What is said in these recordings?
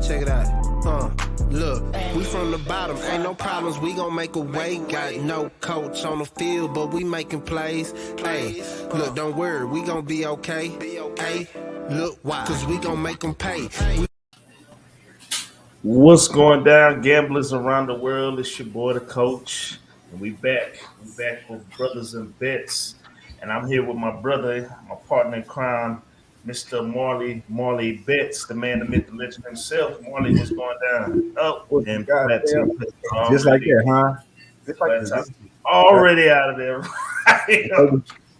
Check it out. Look, we from the bottom, ain't no problems, we gon' make a way. Got no coach on the field, but we making plays. Hey, look, don't worry, we gon' be okay. Hey, look, why? Cause we gon' make them pay. What's going down, gamblers around the world? It's your boy, the coach, and we back. We back with Brothas N Bets, and I'm here with my brother, my partner in crime, Mr. Marley Betts, the man, the myth, the legend himself. Marley, what's going down? Oh, What's and God Flat damn. Top Just like that, huh? Just like Flat Top this. already out of there.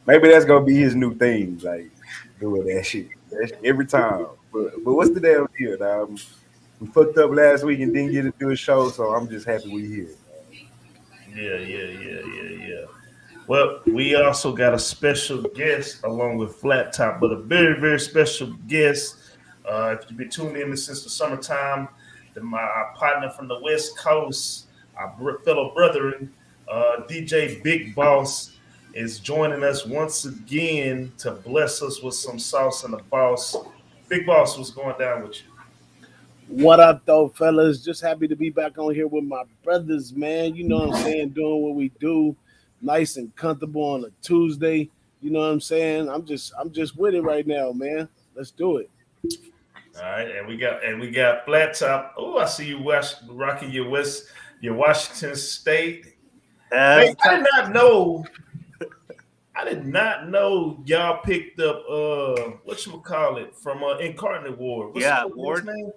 Maybe that's gonna be his new thing, like doing that shit. Every time. But what's the damn deal, dog? We fucked up last week and didn't get to do a show, so I'm just happy we here. Yeah. Well, we also got a special guest along with Flat Top, but a very, very special guest. If you've been tuning in since the summertime, our partner from the West Coast, our fellow brethren, DJ Big Boss, is joining us once again to bless us with some sauce and the boss. Big Boss, what's going down with you? What up, though, fellas? Just happy to be back on here with my brothers, man. You know what I'm saying? Doing what we do, nice and comfortable on a Tuesday. You know what I'm saying? I'm just with it right now, man. Let's do it. All right, and we got Flat Top. Oh, I see you rocking your Washington State. Hey, I did not know. I did not know y'all picked up whatchamacallit from Incarnate Ward. What's Ward. His name?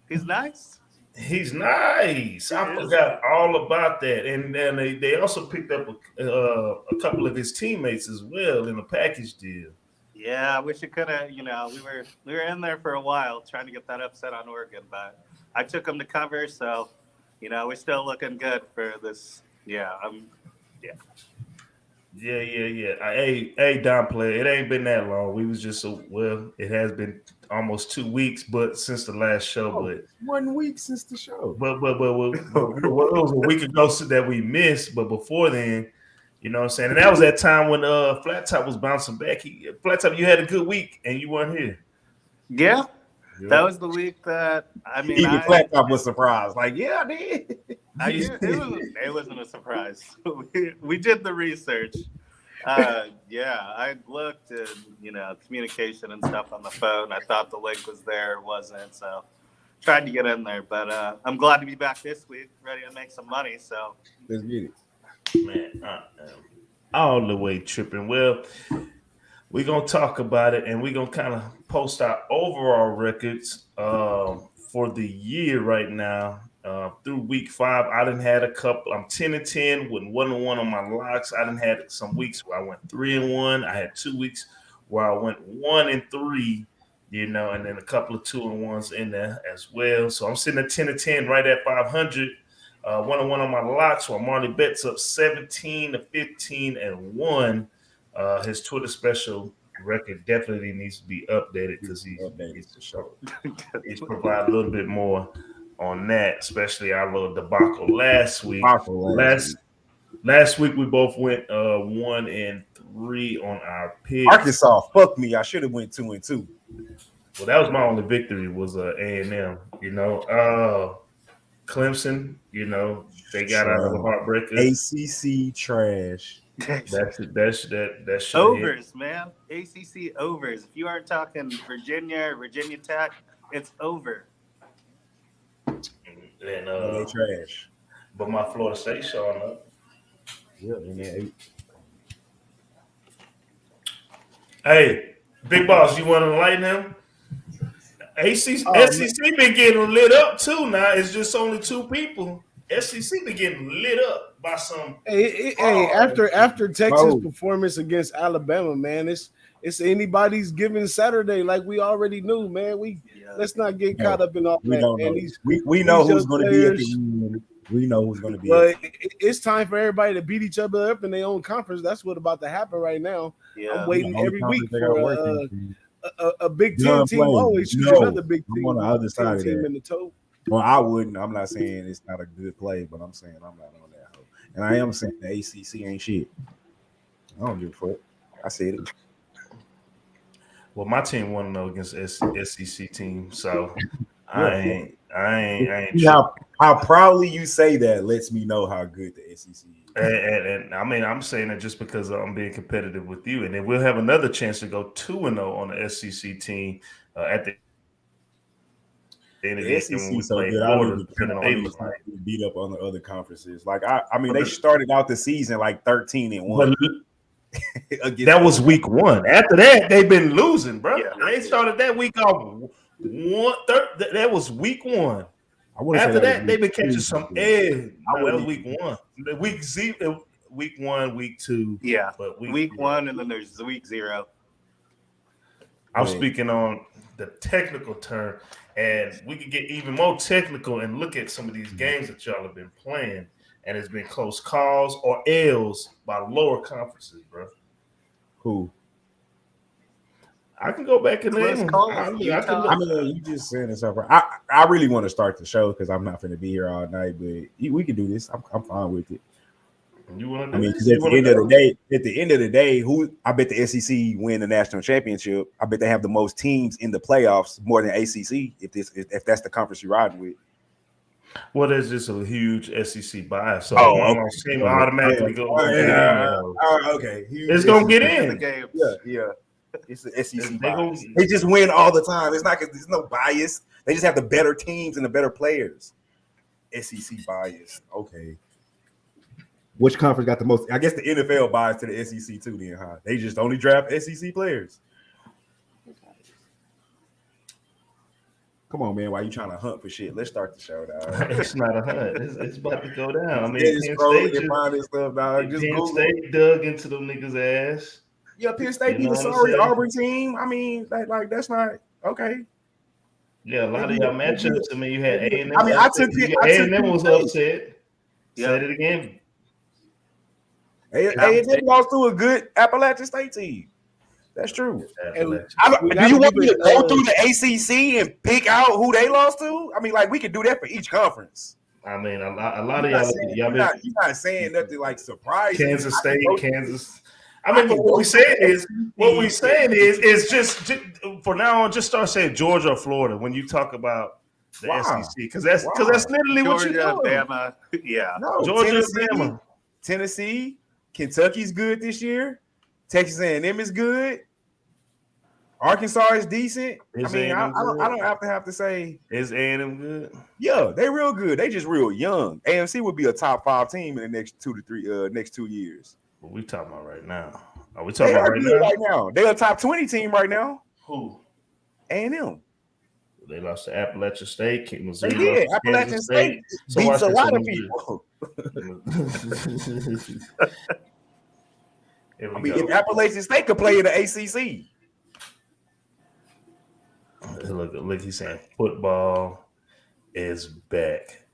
He's nice. He's nice. I forgot all about that. And then they also picked up a couple of his teammates as well in a package deal. Yeah, I wish it could have. We were in there for a while trying to get that upset on Oregon, but I took him to cover, so we're still looking good for this. Yeah. Hey, Don player, it ain't been that long. We was just it has been almost 2 weeks, but since the last show, but 1 week since the show. But it was a week ago that we missed. But before then, you know what I'm saying, and that was that time when Flat Top was bouncing back. Flat Top, you had a good week and you weren't here. Yeah. That was the week that even Flat Top was surprised. Like, yeah, I did. It wasn't a surprise. We did the research. I looked and communication and stuff on the phone. I thought the link was there, it wasn't. So tried to get in there, but I'm glad to be back this week, ready to make some money. So let's get it, man. All the way tripping. Well, we're gonna talk about it, and we're gonna kind of post our overall records for the year right now. Through week 5, I done had a couple. I'm 10-10 with 1-1 on my locks. I done had some weeks where I went 3-1. I had 2 weeks where I went 1-3, and then a couple of 2-1s in there as well. So I'm sitting at 10-10, right at 500. 1-1 on my locks, while Marley Betts up 17-15-1. His Twitter special record definitely needs to be updated because he needs to show. He's provided a little bit more on that, especially our little debacle last week. Last week we both went 1-3 on our picks. Arkansas, fuck me. I should have went 2-2. Well, that was my only victory was A&M. Clemson, they got out of the heartbreaker. ACC trash. That's overs, man. ACC overs. If you aren't talking Virginia Tech, it's over. And they trash. But my Florida State showing up. Yeah, man. Hey, Big Boss, you want to enlighten him? SEC been getting lit up too now. It's just only 2 people. SEC been getting lit up by some. After Texas' performance against Alabama, man, it's anybody's given Saturday, like we already knew, man. Let's not get caught up in all that. We know who's going to be at the end. We know who's going to be. But it's time for everybody to beat each other up in their own conference. That's what's about to happen right now. Yeah. I'm waiting every week for a Big Ten team always shoot another Big Ten. I'm on the other side of that. In the toe. Well, I wouldn't. I'm not saying it's not a good play, but I'm saying I'm not on that. And I am saying the ACC ain't shit. I don't give a fuck. I said it. Well, my team won against SEC team, so I I ain't See how proudly you say that lets me know how good the SEC is. and I mean, I'm saying it just because I'm being competitive with you, and then we'll have another chance to go 2-0 on the SEC team at the end of the SEC when we so play good. Florida. I don't even beat up on the other conferences. Like I mean, they started out the season like 13-1. That was week 1. After that, they've been losing, bro. Yeah. They started that week off 1/3. That was week 1. After that, they've been catching some egg. No, that was week 1. Week 1, week 2. Yeah, but week 1, and then there's week 0. I'm speaking on the technical term, and we could get even more technical and look at some of these games that y'all have been playing, and it's been close calls or L's by lower conferences, bro. Who? I can go back and name them. I mean, you just saying this over. I really want to start the show because I'm not going to be here all night, but we can do this. I'm fine with it. You want to? I mean, because at the end of the day, I bet the SEC win the national championship. I bet they have the most teams in the playoffs, more than ACC. If that's the conference you're riding with. Well, there's just a huge SEC bias, so team automatically go. Okay, it's gonna get in. Yeah. It's the SEC bias. They just win all the time. It's not because there's no bias. They just have the better teams and the better players. SEC bias. Okay. Which conference got the most? I guess the NFL bias to the SEC too. Then, huh? They just only draft SEC players. Come on, man. Why you trying to hunt for shit? Let's start the show, dog. It's not a hunt. It's about to go down. I mean, Penn State dug into them niggas' ass. Yeah, Penn State beat a sorry Auburn team. I mean, like that's not okay. Yeah, a lot of y'all matchups. I mean, you had A&M. I mean, A&M was upset. Said it again. A&M lost to a good Appalachian State team. That's true. Do you want me to go through the ACC and pick out who they lost to? I mean, like we could do that for each conference. I mean, a lot of y'all. You're not saying nothing like surprising. Kansas State, Kansas. I mean, what we saying is just for now on, just start saying Georgia or Florida when you talk about the SEC because that's literally Georgia, what you're doing. Bama, yeah. No, Georgia, Bama, Tennessee, Kentucky's good this year. Texas A&M is good. Arkansas is decent. I don't have to say. Is A&M good? Yeah, they real good. They just real young. AMC would be a top 5 team in the next 2 years. What we talking about right now? Are we talking about right now? They're a top 20 team right now. Who? A&M. They lost to Appalachian State. Missouri they did. Appalachian State beats a lot of people. I mean, if Appalachian State could play in the ACC. Look, he's saying football is back.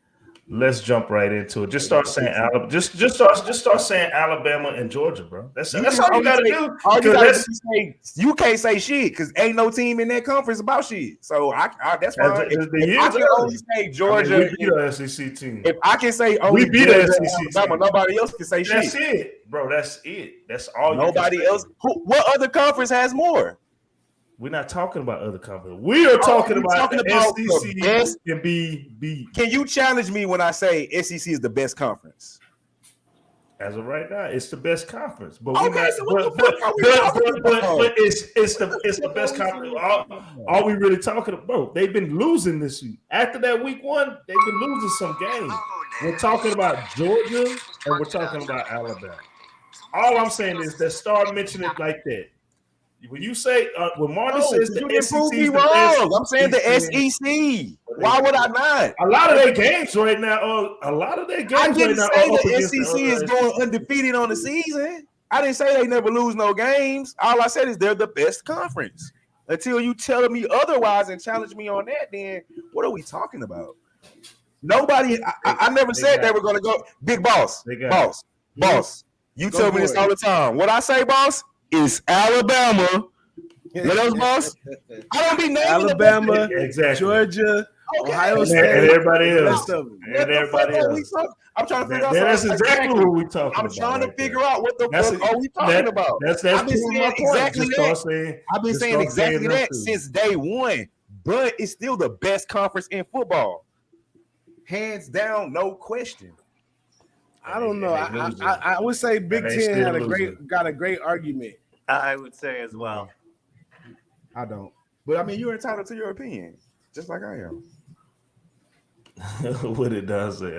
Let's jump right into it. Just start saying Alabama. Just start saying Alabama and Georgia, bro. That's all you gotta do. All you gotta say, you can't say shit because ain't no team in that conference about shit. So that's fine. If I can only say Georgia, we beat the SEC team. If I can say only we beat the SEC Alabama, nobody else can say shit. That's it, bro. That's it. That's all. Nobody else. What other conference has more? We're not talking about other conferences. We are talking about the SEC can be beat. Can you challenge me when I say SEC is the best conference? As of right now, it's the best conference. But it's the best conference. All we really talking about, bro, they've been losing this week. After that week 1, they've been losing some games. We're talking about Georgia and we're talking about Alabama. All I'm saying is that start mentioning it like that. When you say when Marley says the SEC is the best, I'm saying the SEC. Why would I not? A lot of their games right now. I didn't say the SEC is going undefeated on the season. I didn't say they never lose no games. All I said is they're the best conference. Until you tell me otherwise and challenge me on that, then what are we talking about? Nobody. I never said they were going to go. Big boss. Boss. You tell me this all the time. What I say, boss? Is Alabama. What else, boss? I don't be naming Alabama, exactly. Georgia, Ohio State, and everybody else. I'm trying to figure out. That's exactly what we're talking about. I'm trying to figure out what the fuck are we talking about. I've been saying exactly that. I've been saying exactly that since day one. but it's still the best conference in football, hands down, no question. I don't know. I would say Big Ten got a great argument. I would say as well. I don't, but I mean, you're entitled to your opinion, just like I am. What it does say,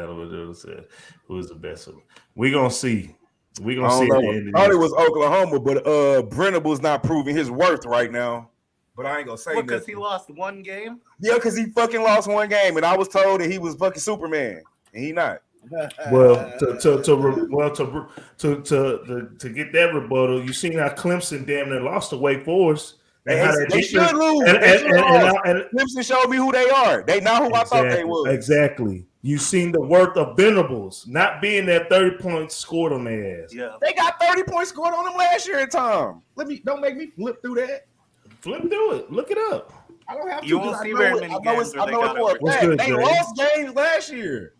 who's the best one? We're gonna see. We're gonna see. I thought it was Oklahoma, but Brentable's not proving his worth right now. But I ain't gonna say because he lost one game. Yeah, because he fucking lost one game, and I was told that he was fucking Superman, and he not. Well, to get that rebuttal, you seen how Clemson damn near lost to Wake Forest. They should lose. And Clemson showed me who they are. They not who I thought they was. Exactly. You seen the worth of Venables not being that 30 points scored on their ass. Yeah, they got 30 points scored on them last year at time. Don't make me flip through that. Flip through it. Look it up. I don't have to. You won't see very many games where they got over. They lost games last year.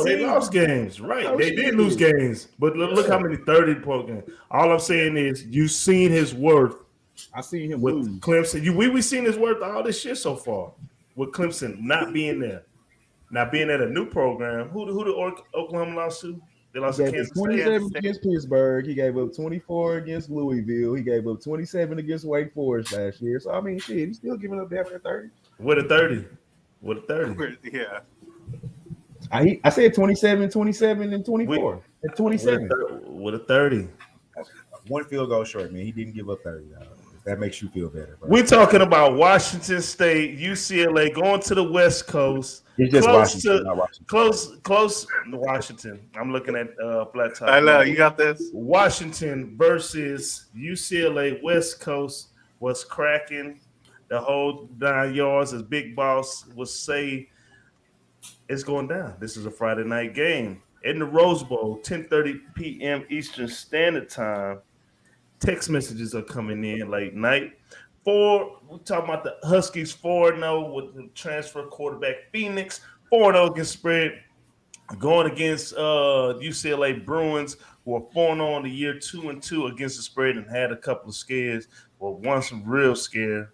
They lost games, right? They did lose games, but look how many 30-point games. All I'm saying is you seen his worth. I seen him with lose. Clemson. We seen his worth all this shit so far with Clemson not being there, not being at a new program. Who did Oklahoma lost to? They lost to Kansas 27 against Pittsburgh. He gave up 24 against Louisville. He gave up 27 against Wake Forest last year. So I mean, shit, he's still giving up damn near 30. With a 30. Yeah. I said 27, 27, and 24. And 27. With a 30. One field goal short, man. He didn't give up 30. That makes you feel better. Bro. We're talking about Washington State, UCLA going to the West Coast. It's just Washington, not Washington. Close to Washington. I'm looking at Flat Top. I know, you got this. Washington versus UCLA West Coast was cracking the whole 9 yards, as Big Boss would say. It's going down. This is a Friday night game in the Rose Bowl, 10:30 p.m. Eastern Standard Time. Text messages are coming in late night. We're talking about the Huskies 4-0 with the transfer quarterback Phoenix, 4-0 against spread, going against UCLA Bruins, who are 4-0 on the year, 2-2 against the spread, and had a couple of scares. Well, one some real scare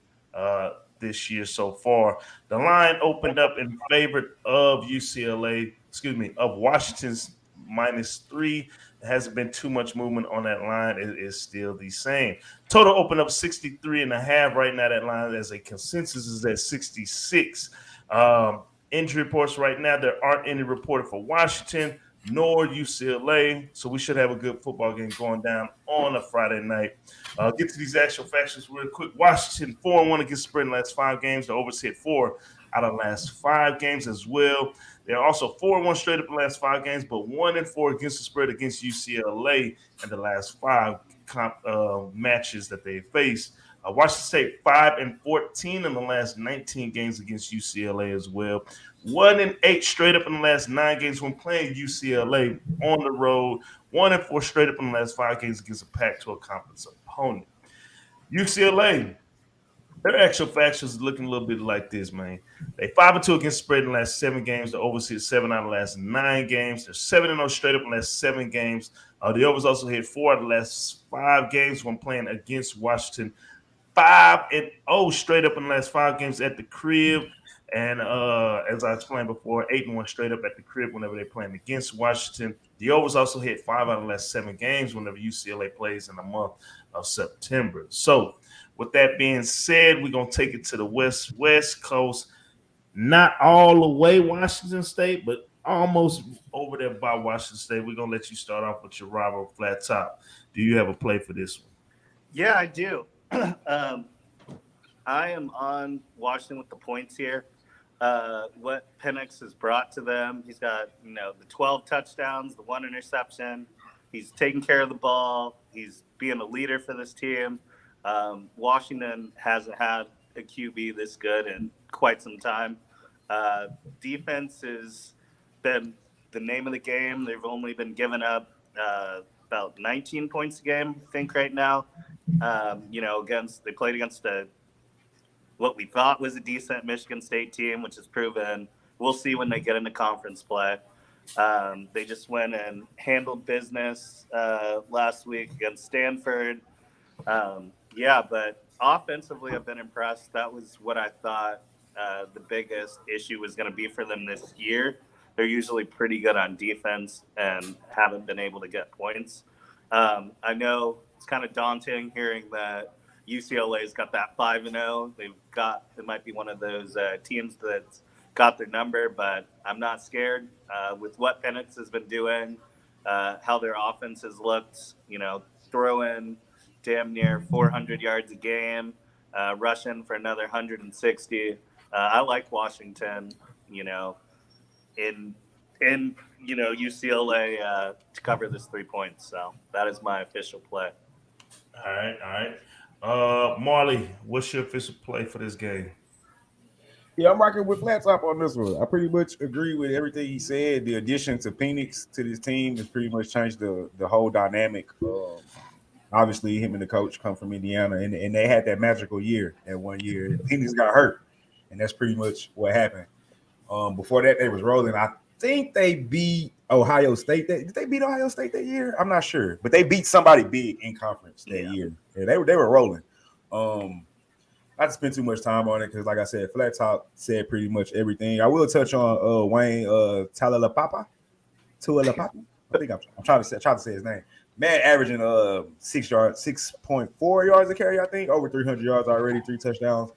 this year so far. The line opened up in favor of of Washington's -3. There hasn't been too much movement on that line. It is still the same. Total opened up 63.5 right now. That line as a consensus is at 66. Injury reports right now, there aren't any reported for Washington nor UCLA. So we should have a good football game going down on a Friday night. Get to these actual factions real quick. Washington 4-1 against spread in the last 5 games. The overs hit 4 out of the last 5 games as well. They're also 4-1 straight up in the last 5 games, but 1-4 against the spread against UCLA in the last 5 matches that they faced. Washington State 5-14 in the last 19 games against UCLA as well. 1-8 straight up in the last 9 games when playing UCLA on the road. 1-4 straight up in the last 5 games against a Pac-12 conference opponent. UCLA, their actual factions is looking a little bit like this, man. They 5-2 against spread in the last 7 games. The overs hit 7 out of the last 9 games. They're 7-0 straight up in the last 7 games. The overs also hit 4 out of the last 5 games when playing against Washington. 5-0 straight up in the last 5 games at the crib. And as I explained before, 8-1 straight up at the crib whenever they're playing against Washington. The overs also hit 5 out of the last 7 games whenever UCLA plays in the month of September. So with that being said, we're going to take it to the West Coast. Not all the way Washington State, but almost over there by Washington State. We're going to let you start off with your rival, Flat Top. Do you have a play for this one? Yeah, I do. I am on Washington with the points here. What Penix has brought to them, he's got the 12 touchdowns, the 1 interception. He's taking care of the ball. He's being a leader for this team. Washington hasn't had a QB this good in quite some time. Defense has been the name of the game. They've only been giving up about 19 points a game, I think, right now. They played against what we thought was a decent Michigan State team, which has proven we'll see when they get into conference play. They just went and handled business last week against Stanford. But offensively, I've been impressed. That was what I thought the biggest issue was going to be for them this year. They're usually pretty good on defense and haven't been able to get points. I know it's kind of daunting hearing that UCLA's got that 5-0. It might be one of those teams that's got their number, but I'm not scared with what Penix has been doing, how their offense has looked, throwing damn near 400 yards a game, rushing for another 160. I like Washington, in UCLA to cover this 3 points. So that is my official play. All right. Marley, what's your official play for this game? Yeah, I'm rocking with Flat Top on this one. I pretty much agree with everything he said. The addition to Penix to this team has pretty much changed the whole dynamic. Obviously, him and the coach come from Indiana, and they had that magical year. That 1 year, Penix got hurt, and that's pretty much what happened. Before that, they was rolling. I think they beat Ohio State. Did they beat Ohio State that year? I'm not sure, but they beat somebody big in conference that year. Yeah, they were rolling. Not to spend too much time on it because, like I said, Flat Top said pretty much everything. I will touch on Wayne Talalapapa. I think I'm trying to say his name. Man, averaging 6.4 yards a carry. I think over 300 yards already, 3 touchdowns.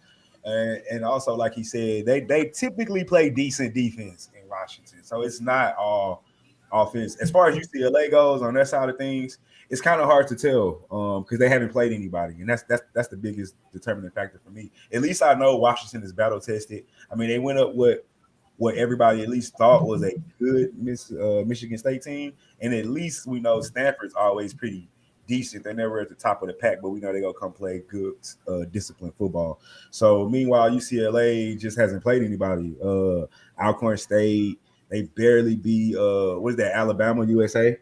And also, like he said, they typically play decent defense in Washington. So it's not all offense. As far as UCLA goes on that side of things, it's kind of hard to tell because they haven't played anybody. And that's the biggest determining factor for me. At least I know Washington is battle tested. I mean, they went up with what everybody at least thought was a good Michigan State team. And at least we know Stanford's always pretty decent. They're never at the top of the pack, but we know they're going to come play good, disciplined football. So, meanwhile, UCLA just hasn't played anybody. Alcorn State, they barely beat, what is that, Alabama, USA?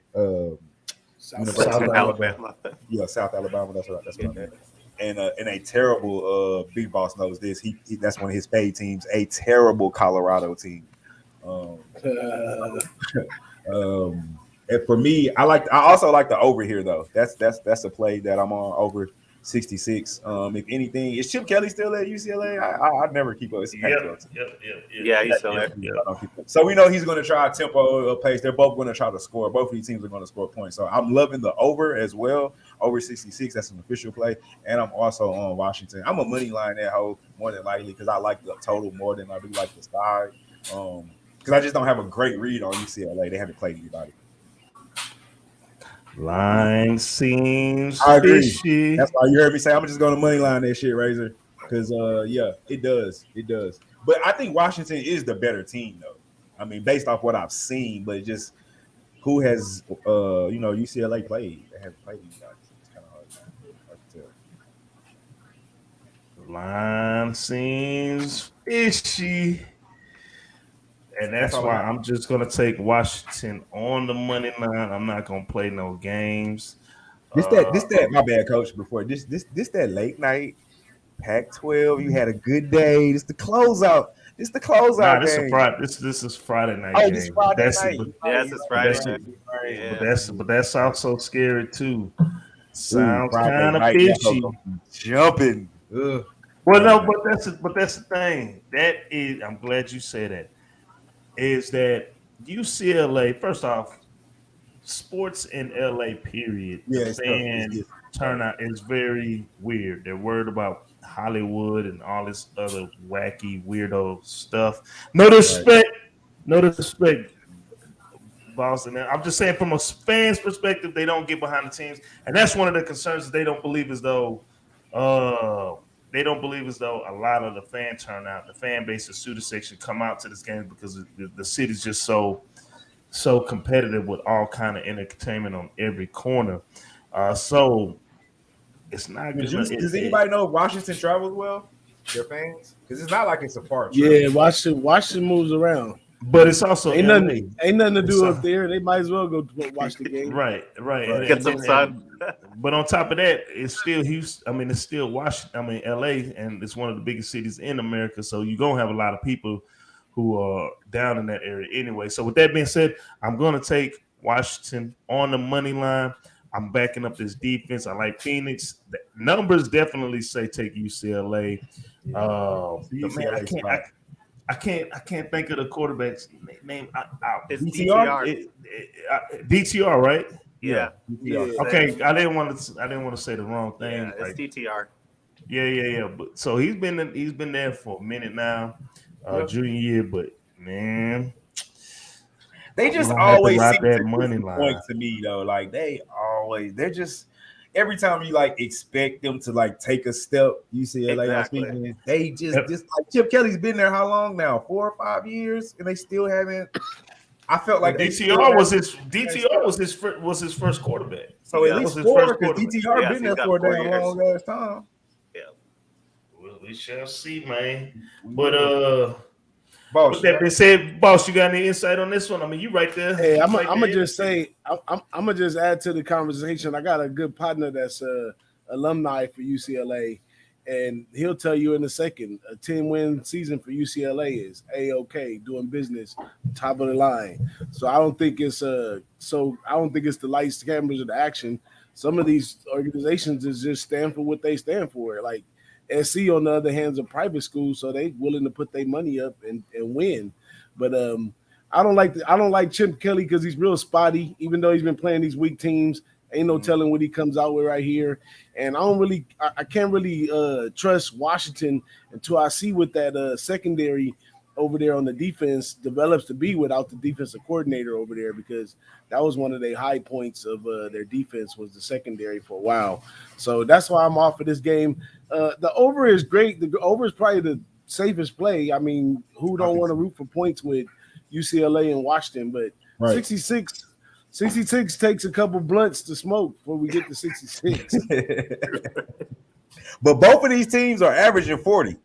South Alabama. Yeah, South Alabama. That's what I meant. And a terrible, Big Boss knows this. He that's one of his paid teams, a terrible Colorado team. And for me, I also like the over here though. That's a play that I'm on over 66. If anything, is Chip Kelly still at UCLA? I never keep up. Yeah, he's still there. So we know he's going to try tempo pace. They're both going to try to score. Both of these teams are going to score points. So I'm loving the over as well. Over 66. That's an official play. And I'm also on Washington. I'm a money line that hoe more than likely because I like the total more than I do like the side. Because I just don't have a great read on UCLA. They haven't played anybody. Line seems I agree. fishy. That's why you heard me say I'm just going to money line that shit, Razor. Because yeah, it does. But I think Washington is the better team, though. I mean, based off what I've seen, but just who has UCLA played? They haven't played these guys. It's kind of hard to tell. Line seems fishy. And that's why I'm just going to take Washington on the money line. I'm not going to play no games. This that my bad, coach. Before this that late night Pac-12. You had a good day. This the closeout. This is Friday night. Oh, this Friday night. Yes, it's Friday night. But that's also scary too. Sounds kind of fishy. Jumping. Ugh. Well, no, but that's the thing. That is, I'm glad you said that. Is that UCLA? First off, sports in LA. Period. Yeah, the fan turnout is very weird. They're worried about Hollywood and all this other wacky weirdo stuff. No disrespect, Boston. I'm just saying from a fan's perspective, they don't get behind the teams, and that's one of the concerns. They don't believe as though a lot of the fan turnout, the fan base, the student section come out to this game because the city's just so competitive with all kind of entertainment on every corner. So it's not good. Does anybody know if Washington travels well? Their fans? Because it's not like it's a park. Yeah, Washington moves around. But it's also ain't nothing to do up there. They might as well go watch the game. Right. Get some sun. But on top of that, it's still Houston. I mean, it's still Washington. I mean, LA, and it's one of the biggest cities in America. So you're gonna have a lot of people who are down in that area anyway. So with that being said, I'm gonna take Washington on the money line. I'm backing up this defense. I like Phoenix. The numbers definitely say take UCLA. Man, UCLA spot. I can't think of the quarterback's name. It's DTR? DTR, right? Yeah. Yeah. Okay, I didn't want to say the wrong thing. Yeah, it's DTR. Yeah. But so he's been there for a minute now, junior year. But man, They just I'm gonna have to always ride seem that to money disappoint line. to me though. Like they're just every time you like expect them to like take a step. UCLA, Exactly. they just like Chip Kelly's been there how long now? 4 or 5 years, and they still haven't. I felt like DTR was his first quarterback. So at least 4 because DTR Yes, been there he's got for a 4 damn years. long ass time. Yeah. Well, we shall see, man. But Boss, with that being said, boss, you got any insight on this one? I mean, you right there. Hey, I'm Right gonna there. just say, I'm gonna just add to the conversation. I got a good partner that's alumni for UCLA, and he'll tell you in a second, a 10-win season for UCLA is A-OK, doing business, top of the line. So I don't think it's the lights, the cameras, or the action. Some of these organizations is just stand for what they stand for. Like SC, on the other hand, is a private school, so they willing to put their money up and win. But I don't like Chip Kelly because he's real spotty. Even though he's been playing these weak teams, ain't no telling what he comes out with right here. And I can't really trust Washington until I see what that secondary over there on the defense develops to be without the defensive coordinator over there, because that was one of the high points of their defense was the secondary for a while. So that's why I'm off of this game. The over is great. The over is probably the safest play. I mean, who don't want to root for points with UCLA and Washington? But 66 takes a couple blunts to smoke before we get to 66. But both of these teams are averaging 40.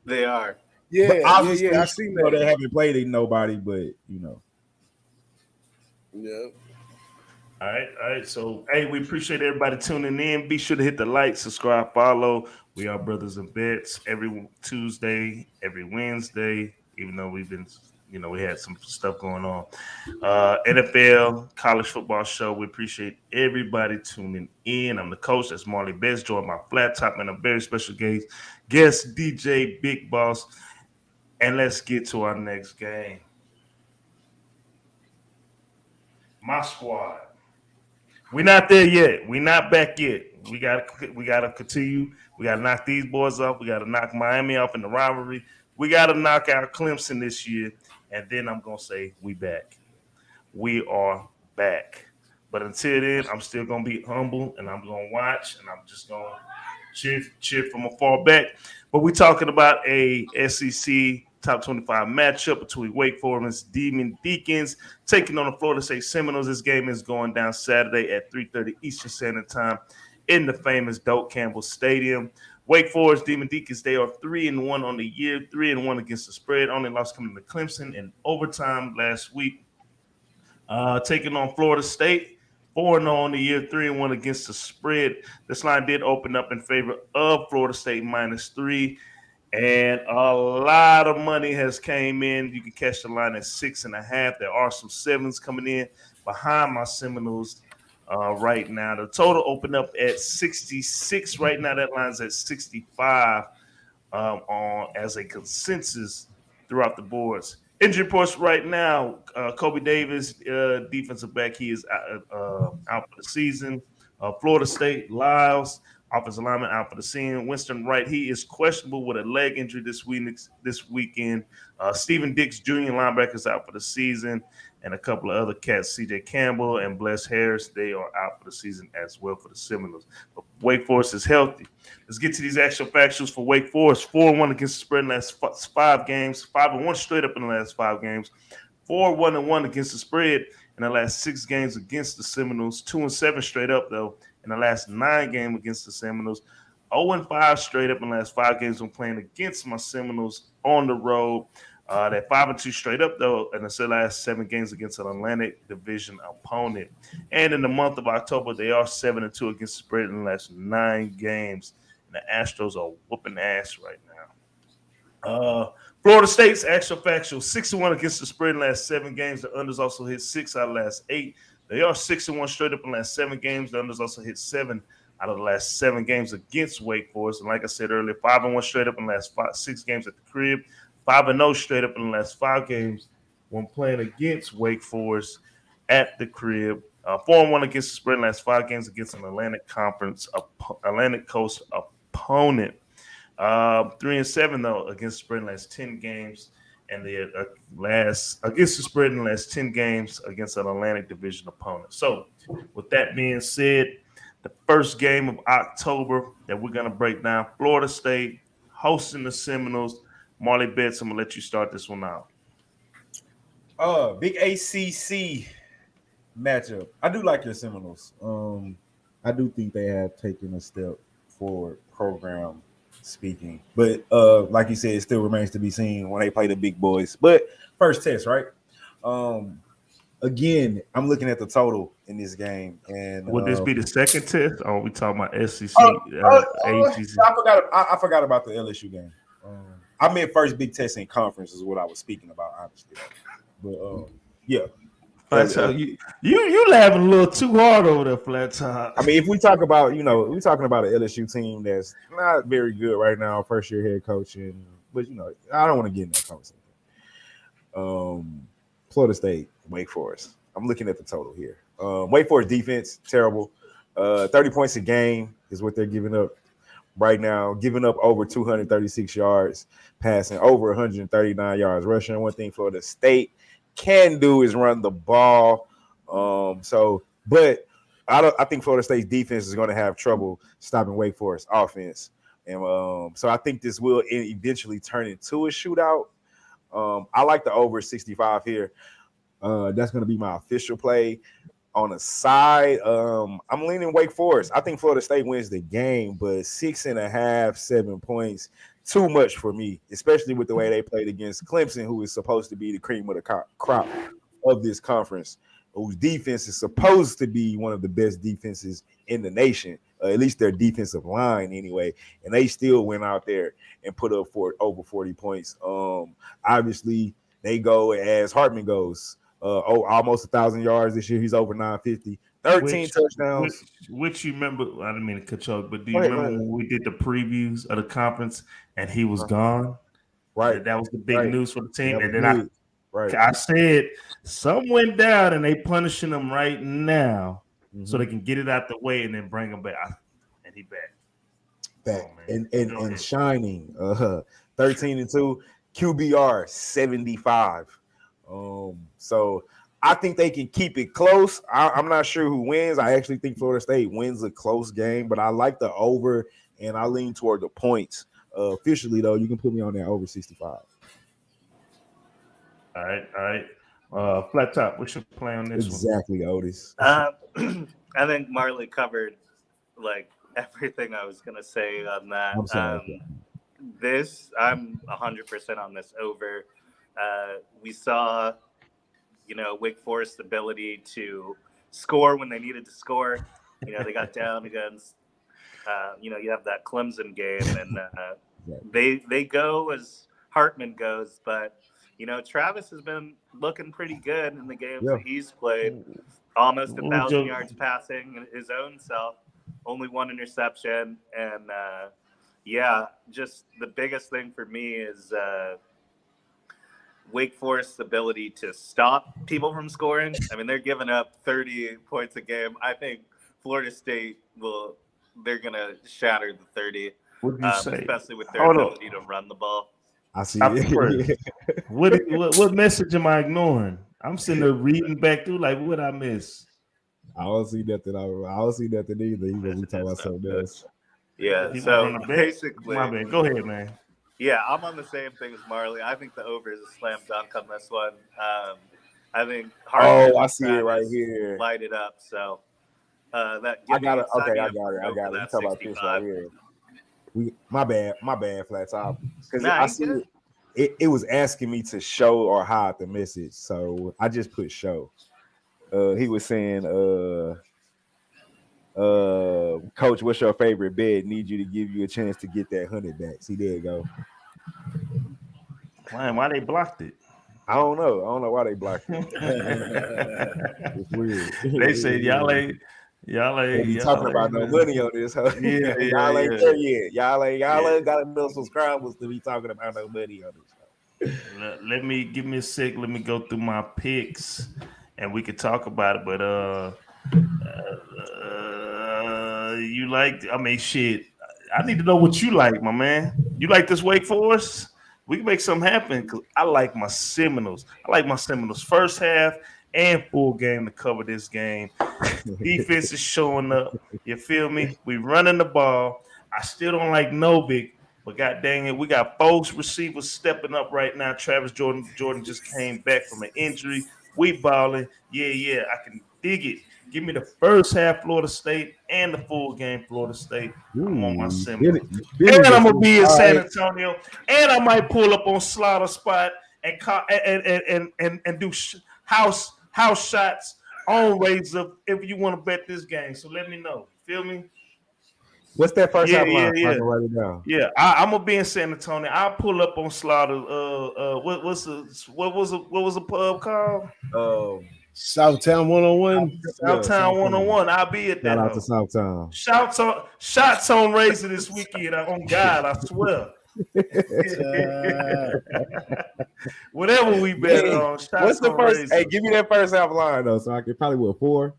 They are. Yeah. I seen that. They haven't played nobody, but you know. Yeah. All right. So, hey, we appreciate everybody tuning in. Be sure to hit the like, subscribe, follow. We are Brothas N Bets every Tuesday, every Wednesday, even though we've been, we had some stuff going on. NFL, college football show. We appreciate everybody tuning in. I'm the coach. That's Marley Best. Joined my flat top and a very special guest, DJ Big Boss. And let's get to our next game. My squad. We're not there yet. We're not back yet. We gotta continue. We gotta knock these boys off. We gotta knock Miami off in the rivalry. We gotta knock out Clemson this year. And then I'm gonna say we back. We are back. But until then, I'm still gonna be humble and I'm gonna watch and I'm just gonna cheer from afar back. But we're talking about a SEC top 25 matchup between Wake Forest Demon Deacons taking on the Florida State Seminoles. This game is going down Saturday at 3:30 Eastern Standard Time in the famous Doak Campbell Stadium. Wake Forest Demon Deacons, they are 3-1 on the year, 3-1 against the spread. Only loss coming to Clemson in overtime last week. Taking on Florida State, 4-0 on the year, 3-1 against the spread. This line did open up in favor of Florida State -3. And a lot of money has came in. You can catch the line at 6.5. There are some 7s coming in behind my Seminoles right now. The total opened up at 66. Right now, that line's at 65 as a consensus throughout the boards. Injury reports right now. Kobe Davis, defensive back, he is out for the season. Florida State, Lyles, offensive lineman, out for the season. Winston Wright, he is questionable with a leg injury this weekend. Stephen Dix Jr., linebackers, out for the season. And a couple of other cats, C.J. Campbell and Bless Harris, they are out for the season as well for the Seminoles. But Wake Forest is healthy. Let's get to these actual factuals for Wake Forest. 4-1 against the spread in the last 5 games. 5-1 straight up in the last 5 games. 4-1-1 against the spread in the last 6 games against the Seminoles. 2-7 straight up, though, in the last 9 games against the Seminoles. 0-5 straight up in the last 5 games when playing against my Seminoles on the road. They're 5-2 straight up, though, in the last 7 games against an Atlantic Division opponent. And in the month of October, they are 7-2 against the spread in the last 9 games. And the Astros are whooping ass right now. Florida State's actual factual 6-1 against the spread in the last 7 games. The unders also hit 6 out of the last 8. They are 6-1 straight up in the last 7 games. The unders also hit 7 out of the last 7 games against Wake Forest. And like I said earlier, 5-1 straight up in the last 6 games at the crib. 5-0 straight up in the last 5 games when playing against Wake Forest at the crib. 4-1 against the spread in the last 5 games against an Atlantic Coast opponent. 3-7 though against the spread in the last 10 games, and the last against the spread in the last 10 games against an Atlantic Division opponent. So, with that being said, the first game of October that we're gonna break down: Florida State hosting the Seminoles. Marley Bets, I'm gonna let you start this one out. Big ACC matchup. I do like your Seminoles. I do think they have taken a step forward program speaking, but like you said, it still remains to be seen when they play the big boys. But first test, right? Again, I'm looking at the total in this game, and Would this be the second test, or are we talking about SEC, ACC? I forgot about the LSU game. I meant first big test in conference is what I was speaking about, honestly. But yeah. Flat Top, you laughing a little too hard over there, Flat Top. I mean, if we talk about, we're talking about an LSU team that's not very good right now, first year head coaching, but I don't want to get in that conversation. Florida State, Wake Forest. I'm looking at the total here. Wake Forest defense, terrible. 30 points a game is what they're giving up right now, giving up over 236 yards passing, over 139 yards rushing. One thing Florida State can do is run the ball. But I think Florida State's defense is going to have trouble stopping Wake Forest offense. And so I think this will eventually turn into a shootout. I like the over 65 here. That's going to be my official play. On the side, I'm leaning Wake Forest. I think Florida State wins the game, but 6.5, 7 points, too much for me, especially with the way they played against Clemson, who is supposed to be the cream of the crop of this conference, whose defense is supposed to be one of the best defenses in the nation, at least their defensive line anyway, and they still went out there and put up over 40 points. Obviously, they go as Hartman goes. Almost 1,000 yards this year. He's over 950. 13 touchdowns. Which you remember? I didn't mean to cut you off, but do you remember when we did the previews of the conference and he was gone? Right. That was the big news for the team. And then I I said some went down and they punishing him right now so they can get it out the way and then bring him back. And he back. And shining. 13-2. QBR 75. So I think they can keep it close. I'm not sure who wins. I actually think Florida State wins a close game, but I like the over and I lean toward the points. Officially, though, you can put me on that over 65. All right. Flat Top, what's your play on this exactly, one? Otis. I think Marley covered like everything I was gonna say on that. I'm sorry. I'm 100% on this over. We saw, Wake Forest's ability to score when they needed to score. They got down against, you have that Clemson game, and they go as Hartman goes. But, Travis has been looking pretty good in the games that he's played. Almost 1,000 yards passing his own self, only 1 interception. And, just the biggest thing for me is Wake Forest's ability to stop people from scoring. I mean, they're giving up 30 points a game. I think Florida State they're going to shatter the 30, especially with their ability to run the ball. I see it. What message am I ignoring? I'm sitting there reading back through like, what I miss? I don't see nothing. I don't see nothing either. He was talking about something else. Yeah, so basically. My man, go ahead, man. Yeah, I'm on the same thing as Marley. I think the over is a slam dunk on this one. I think I see it right here. Light it up. So that I got it. Okay, I got it. You talk about this right here. My bad, Flat Top. Because I see it was asking me to show or hide the message, so I just put show. He was saying, Coach, what's your favorite bet? Need you to give you a chance to get that 100 back. See, there you go. Why they blocked it? I don't know why they blocked it. It's weird. They said y'all They be ain't talking about no money on this. Huh? Yeah, y'all ain't yeah. there yet. Y'all ain't Yeah. got enough subscribers to be talking about no money on this. Let me give me a sec. Let me go through my picks, and we could talk about it. But you like? I mean, shit. I need to know what you like, my man. You like this Wake Forest? We can make something happen because I like my Seminoles. I like my Seminoles first half and full game to cover this game. Defense is showing up. You feel me? We running the ball. I still don't like Novik, but god dang it, we got both receivers stepping up right now. Travis Jordan just came back from an injury. We balling. Yeah, I can dig it. Give me the first half Florida State and the full game Florida State. I'm on my Seminoles. And I'm gonna be in San Antonio. And I might pull up on Slaughter Spot and do house shots on Razor if you want to bet this game. So let me know. Feel me? What's that first half line? Yeah. I can write it down. Yeah, I'm gonna be in San Antonio. I'll pull up on Slaughter. What was the pub called? Southtown 101. Southtown 101. I'll be at that. Shout out to Southtown. Shots on Razor this weekend. On God, I swear. Whatever we bet on. What's the first? Razor. Hey, give me that first half line though. So I can probably 4.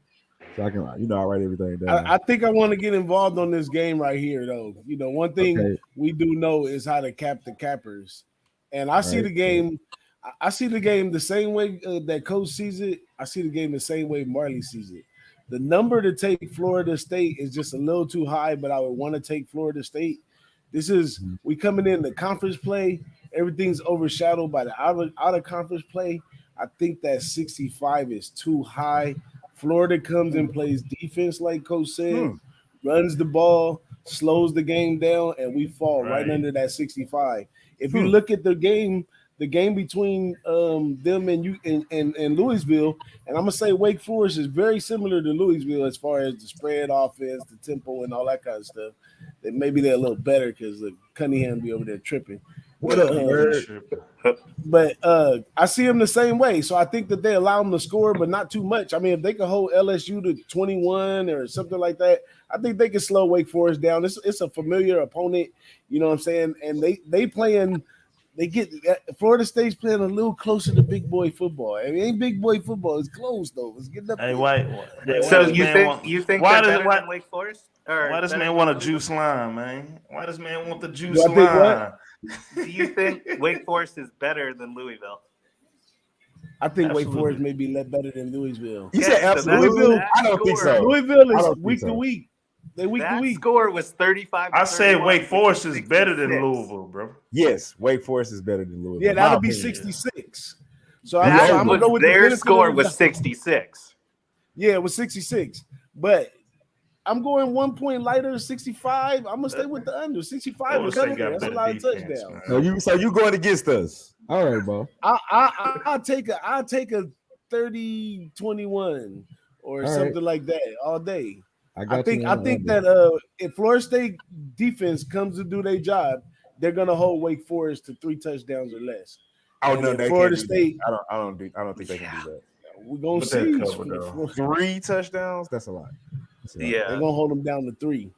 So I can, I write everything down. I think I want to get involved on this game right here, though. One thing we do know is how to cap the cappers, and I see the game. I see the game the same way that Coach sees it. I see the game the same way Marley sees it. The number to take Florida State is just a little too high, but I would want to take Florida State. This is we coming in the conference play. Everything's overshadowed by the out of conference play. I think that 65 is too high. Florida comes and plays defense, like Coach said, runs the ball, slows the game down, and we fall right under that 65. If you look at the game between them and Louisville, and I'm gonna say Wake Forest is very similar to Louisville as far as the spread offense, the tempo, and all that kind of stuff. That maybe they're a little better because Cunningham be over there tripping. What up, But I see them the same way. So I think that they allow them to score, but not too much. I mean, if they can hold LSU to 21 or something like that, I think they can slow Wake Forest down. It's a familiar opponent, you know what I'm saying? And Florida State's playing a little closer to big boy football. I mean, it ain't big boy football. It's close though. It's getting up. So you think why they're does better than Wake Forest? Why does man want a juice line, man? Why does man want the juice Do I think line? Do you think Wake Forest is better than Louisville? I think Absolutely. Wake Forest may be better than Louisville. You said absolutely. I don't think so. Louisville is week to week. They week to That week. score was 35. I said Wake Forest is 66. better than Louisville, bro. Yes, Wake Forest is better than Louisville. Yeah, that'll be opinion. 66. So That I'm gonna go with their the score was 66. Yeah, it was 66. But I'm going 1 point lighter, 65. I'm gonna stay with the under 65. That's a lot of touchdowns. So you going against us? All right, bro. I'll take a 30-21 or something like that all day. I think that if Florida State defense comes to do their job, they're gonna hold Wake Forest to 3 touchdowns or less. Oh no, they Florida can't State. I don't think they can do that. We're gonna see. 3 touchdowns? That's a lot. Yeah, they're gonna hold them down to 3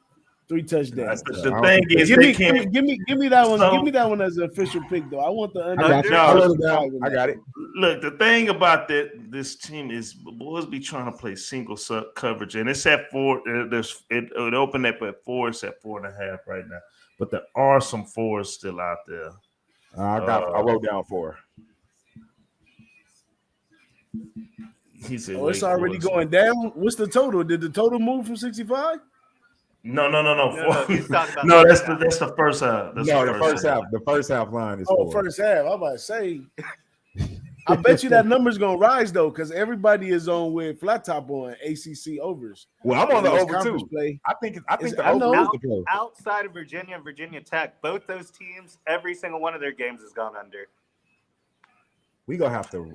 touchdowns. The thing is, give me that one. Give me that one as an official pick, though. I want the under. I got it. Look, the thing about this team is boys be trying to play single coverage, and it's at 4. It opened up at 4. It's at 4.5 right now, but there are some 4s still out there. I wrote down 4. He said, it's already going down. What's the total? Did the total move from 65? No. He's talking about No, that's the first half. The first half line is 4. First half. I'm about to say. I bet you that number's gonna rise though, because everybody is on with flat top on ACC overs. Well, I'm on the over too. Play. I think the over is the play. Outside of Virginia and Virginia Tech, both those teams, every single one of their games has gone under. We gonna have to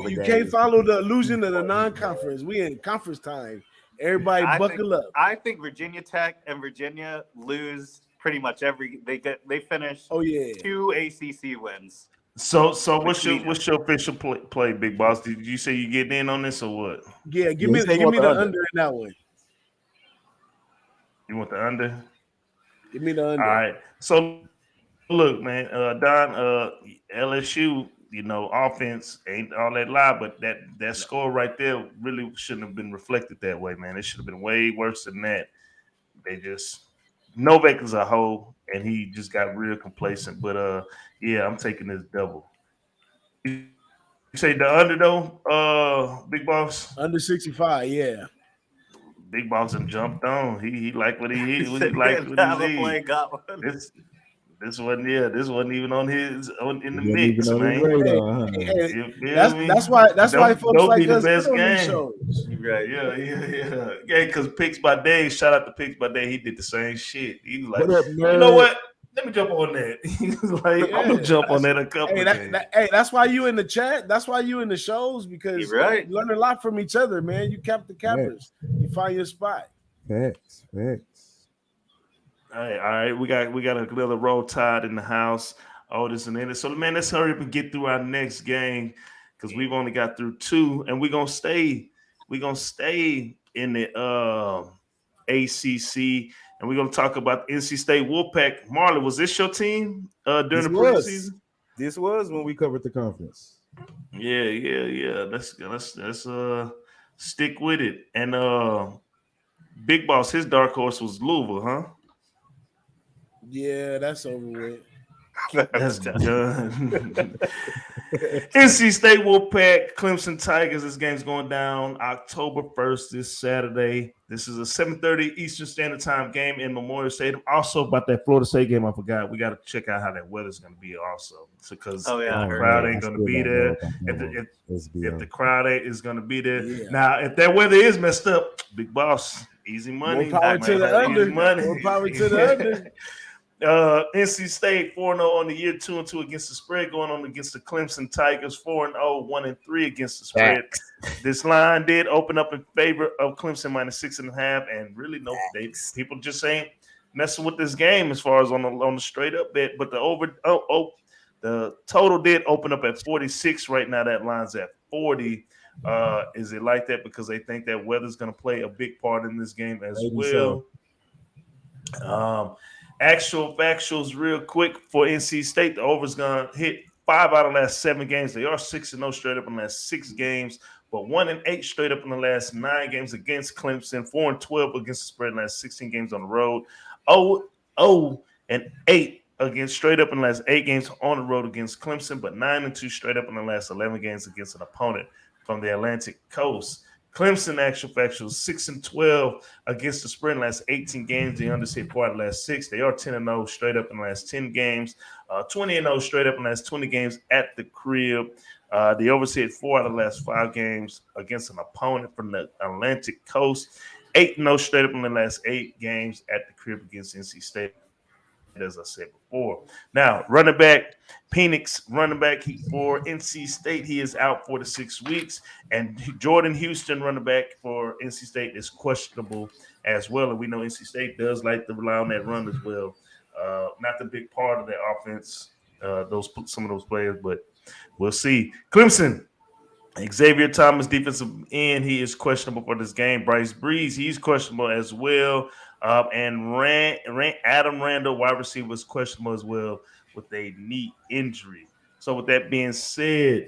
you can't follow the illusion of the non-conference. We in conference time. Everybody buckle up. I think Virginia Tech and Virginia lose pretty much they finish 2 ACC wins. So what's your official play, Big Boss? Did you say you getting in on this or what? Yeah, give Yeah, me he said he give want me the the under. under in that one. You want the under? Give me the All under. right. So look, man, Don, LSU, offense ain't all that loud, but that score right there really shouldn't have been reflected that way, man. It should have been way worse than that. They just Novak is a hoe, and he just got real complacent. But yeah, I'm taking this double. You say the under though, Big Boss. Under 65, yeah. Big Boss and jumped on. He liked what He he said he liked didn't what he have a play, did. got one. This wasn't even on in the He wasn't even mix, on his man. Hey, radar, huh? hey, You feel that's me? that's why folks Don't be like the us get best on these game. shows. Right. Yeah. Because Picks by Day, shout out to Picks by Day. He did the same shit. He was like, What up, you know nerd? what? Let me jump on that. He was like, I'm gonna Yeah, jump on that a couple Hey, of games. that's why you in the chat. That's why you in the shows because You're right. you learn a lot from each other, man. You cap the cappers. You find your spot. Facts. All right. We got another roll tide in the house. Oh, this and that. So man, let's hurry up and get through our next game because we've only got through two, and we're gonna stay in the ACC, and we're gonna talk about NC State Wolfpack. Marley, was this your team during This the was. preseason? This was when we covered the conference. Yeah. Let's stick with it. And Big Boss, his dark horse was Louisville, huh? Yeah, that's over with. That's done. NC State Wolfpack, Clemson Tigers. This game's going down October 1st, this Saturday. This is a 7:30 Eastern Standard Time game in Memorial Stadium. Also, about that Florida State game, I forgot. We got to check out how that weather's going to be also. Because Oh, yeah, I the heard crowd that. ain't going to be there. If the crowd is going to be there. Yeah. Now, if that weather is messed up, Big Boss, easy money. More power to the Easy under. money. More power to the under. NC State 4-0 on the year, 2-2 against the spread, going on against the Clemson Tigers, 4-0, 1-3 against the spread. This line did open up in favor of Clemson minus 6.5, and really people just ain't messing with this game as far as on the straight up bet. But the total did open up at 46. Right now, that line's at 40. Is it like that because they think that weather's going to play a big part in this game as Maybe well? so. Factuals real quick for NC State. The over's going to hit 5 out of the last 7 games. They are 6-0 straight up in the last 6 games, but 1-8 straight up in the last 9 games against Clemson, 4-12 against the spread in the last 16 games on the road, 0-8 against straight up in the last 8 games on the road against Clemson, but 9-2 straight up in the last 11 games against an opponent from the Atlantic Coast. Clemson factuals 6-12 against the spread in the last 18 games. They underhit 4 out of the last 6. They are 10-0 straight up in the last 10 games, 20-0 straight up in the last 20 games at the crib. They overhit 4 out of the last 5 games against an opponent from the Atlantic Coast. 8-0 straight up in the last 8 games at the crib against NC State, as I said before. Now, running back, Penix, running back for NC State, he is out 4 to 6 weeks. And Jordan Houston, running back for NC State, is questionable as well. And we know NC State does like to rely on that run as well. Not the big part of their offense, some of those players, but we'll see. Clemson, Xavier Thomas, defensive end, he is questionable for this game. Bryce Breeze, he's questionable as well. And Adam Randall, wide receiver, was questionable as well with a knee injury. So with that being said,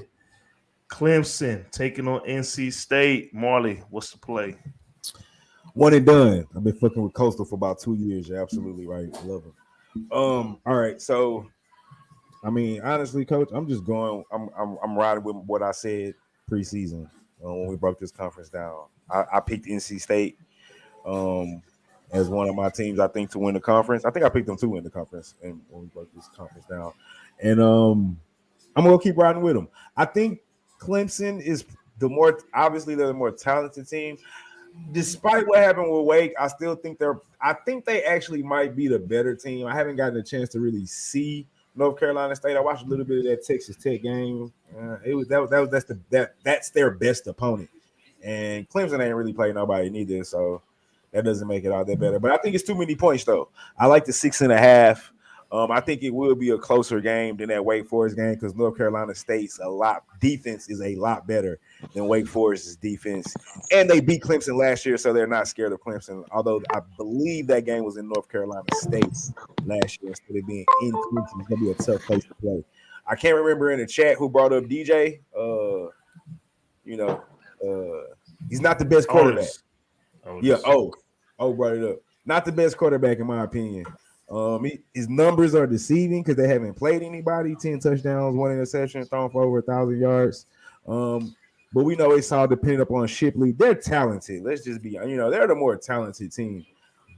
Clemson taking on NC State. Marley, what's the play? One and done. I've been fucking with Coastal for about 2 years. You're absolutely right. I love him. All right. So, I mean, honestly, Coach, I'm just going. I'm riding with what I said preseason when we broke this conference down. I picked NC State as one of my teams, I think, to win the conference. I think I picked them to win the conference, and when we broke this conference down, and I'm gonna keep riding with them. I think Clemson is they're the more talented team. Despite what happened with Wake, I still think they actually might be the better team. I haven't gotten a chance to really see North Carolina State. I watched a little bit of that Texas Tech game. That's their best opponent, and Clemson ain't really played nobody neither, so that doesn't make it all that better. But I think it's too many points though. I like the 6.5. I think it will be a closer game than that Wake Forest game because North Carolina State's defense is a lot better than Wake Forest's defense. And they beat Clemson last year, so they're not scared of Clemson. Although I believe that game was in North Carolina State last year instead of being in Clemson. It's gonna be a tough place to play. I can't remember in the chat who brought up DJ. He's not the best quarterback. Yeah, brought it up. Not the best quarterback in my opinion. His numbers are deceiving because they haven't played anybody. 10 touchdowns, 1 interception, thrown for over 1,000 yards. But we know it's all dependent upon Shipley. They're talented. Let's just be, they're the more talented team.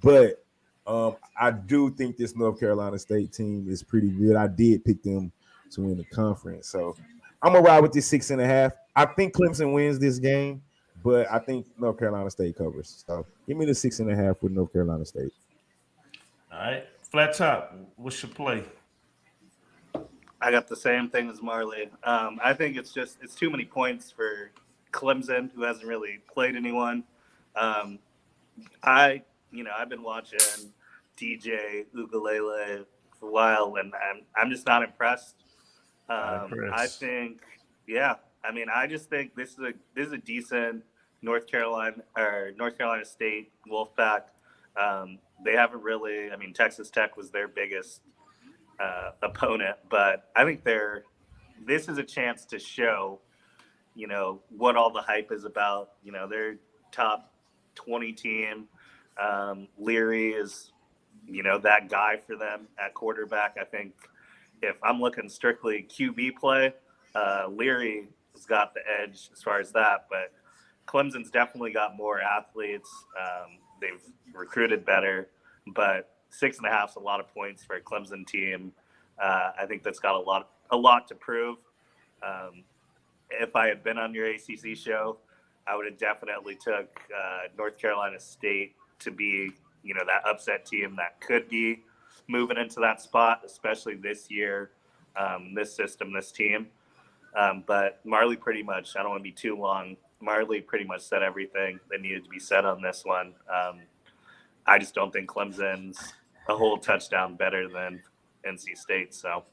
But I do think this North Carolina State team is pretty good. I did pick them to win the conference. So I'm going to ride with this 6.5. I think Clemson wins this game, but I think North Carolina State covers. So give me the 6.5 with North Carolina State. All right. Flat top, what's your play? I got the same thing as Marley. I think it's too many points for Clemson, who hasn't really played anyone. I've been watching DJ Ukulele for a while, and I'm just not impressed. I think, I just think this is a decent North Carolina State Wolfpack. They haven't really. Texas Tech was their biggest opponent, but I think this is a chance to show, what all the hype is about. Their top 20 team. Leary is, that guy for them at quarterback. I think if I'm looking strictly QB play, Leary has got the edge as far as that, but Clemson's definitely got more athletes. They've recruited better, but 6.5 is a lot of points for a Clemson team. I think that's got a lot to prove. If I had been on your ACC show, I would have definitely took North Carolina State to be, that upset team that could be moving into that spot, especially this year, this system, this team. But Marley pretty much, I don't want to be too long, Marley pretty much said everything that needed to be said on this one. I just don't think Clemson's a whole touchdown better than NC State, so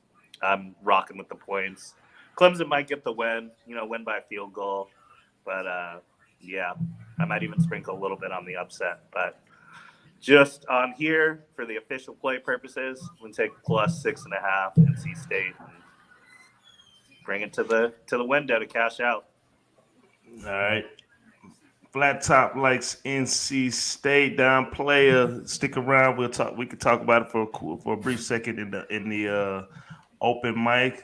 I'm rocking with the points. Clemson might get the win, win by a field goal, but I might even sprinkle a little bit on the upset. But just on here for the official play purposes, we'll take plus 6.5 NC State and bring it to the window to cash out. All right. Flat top likes NC State. Down player, stick around. We can talk about it for a brief second in the open mic.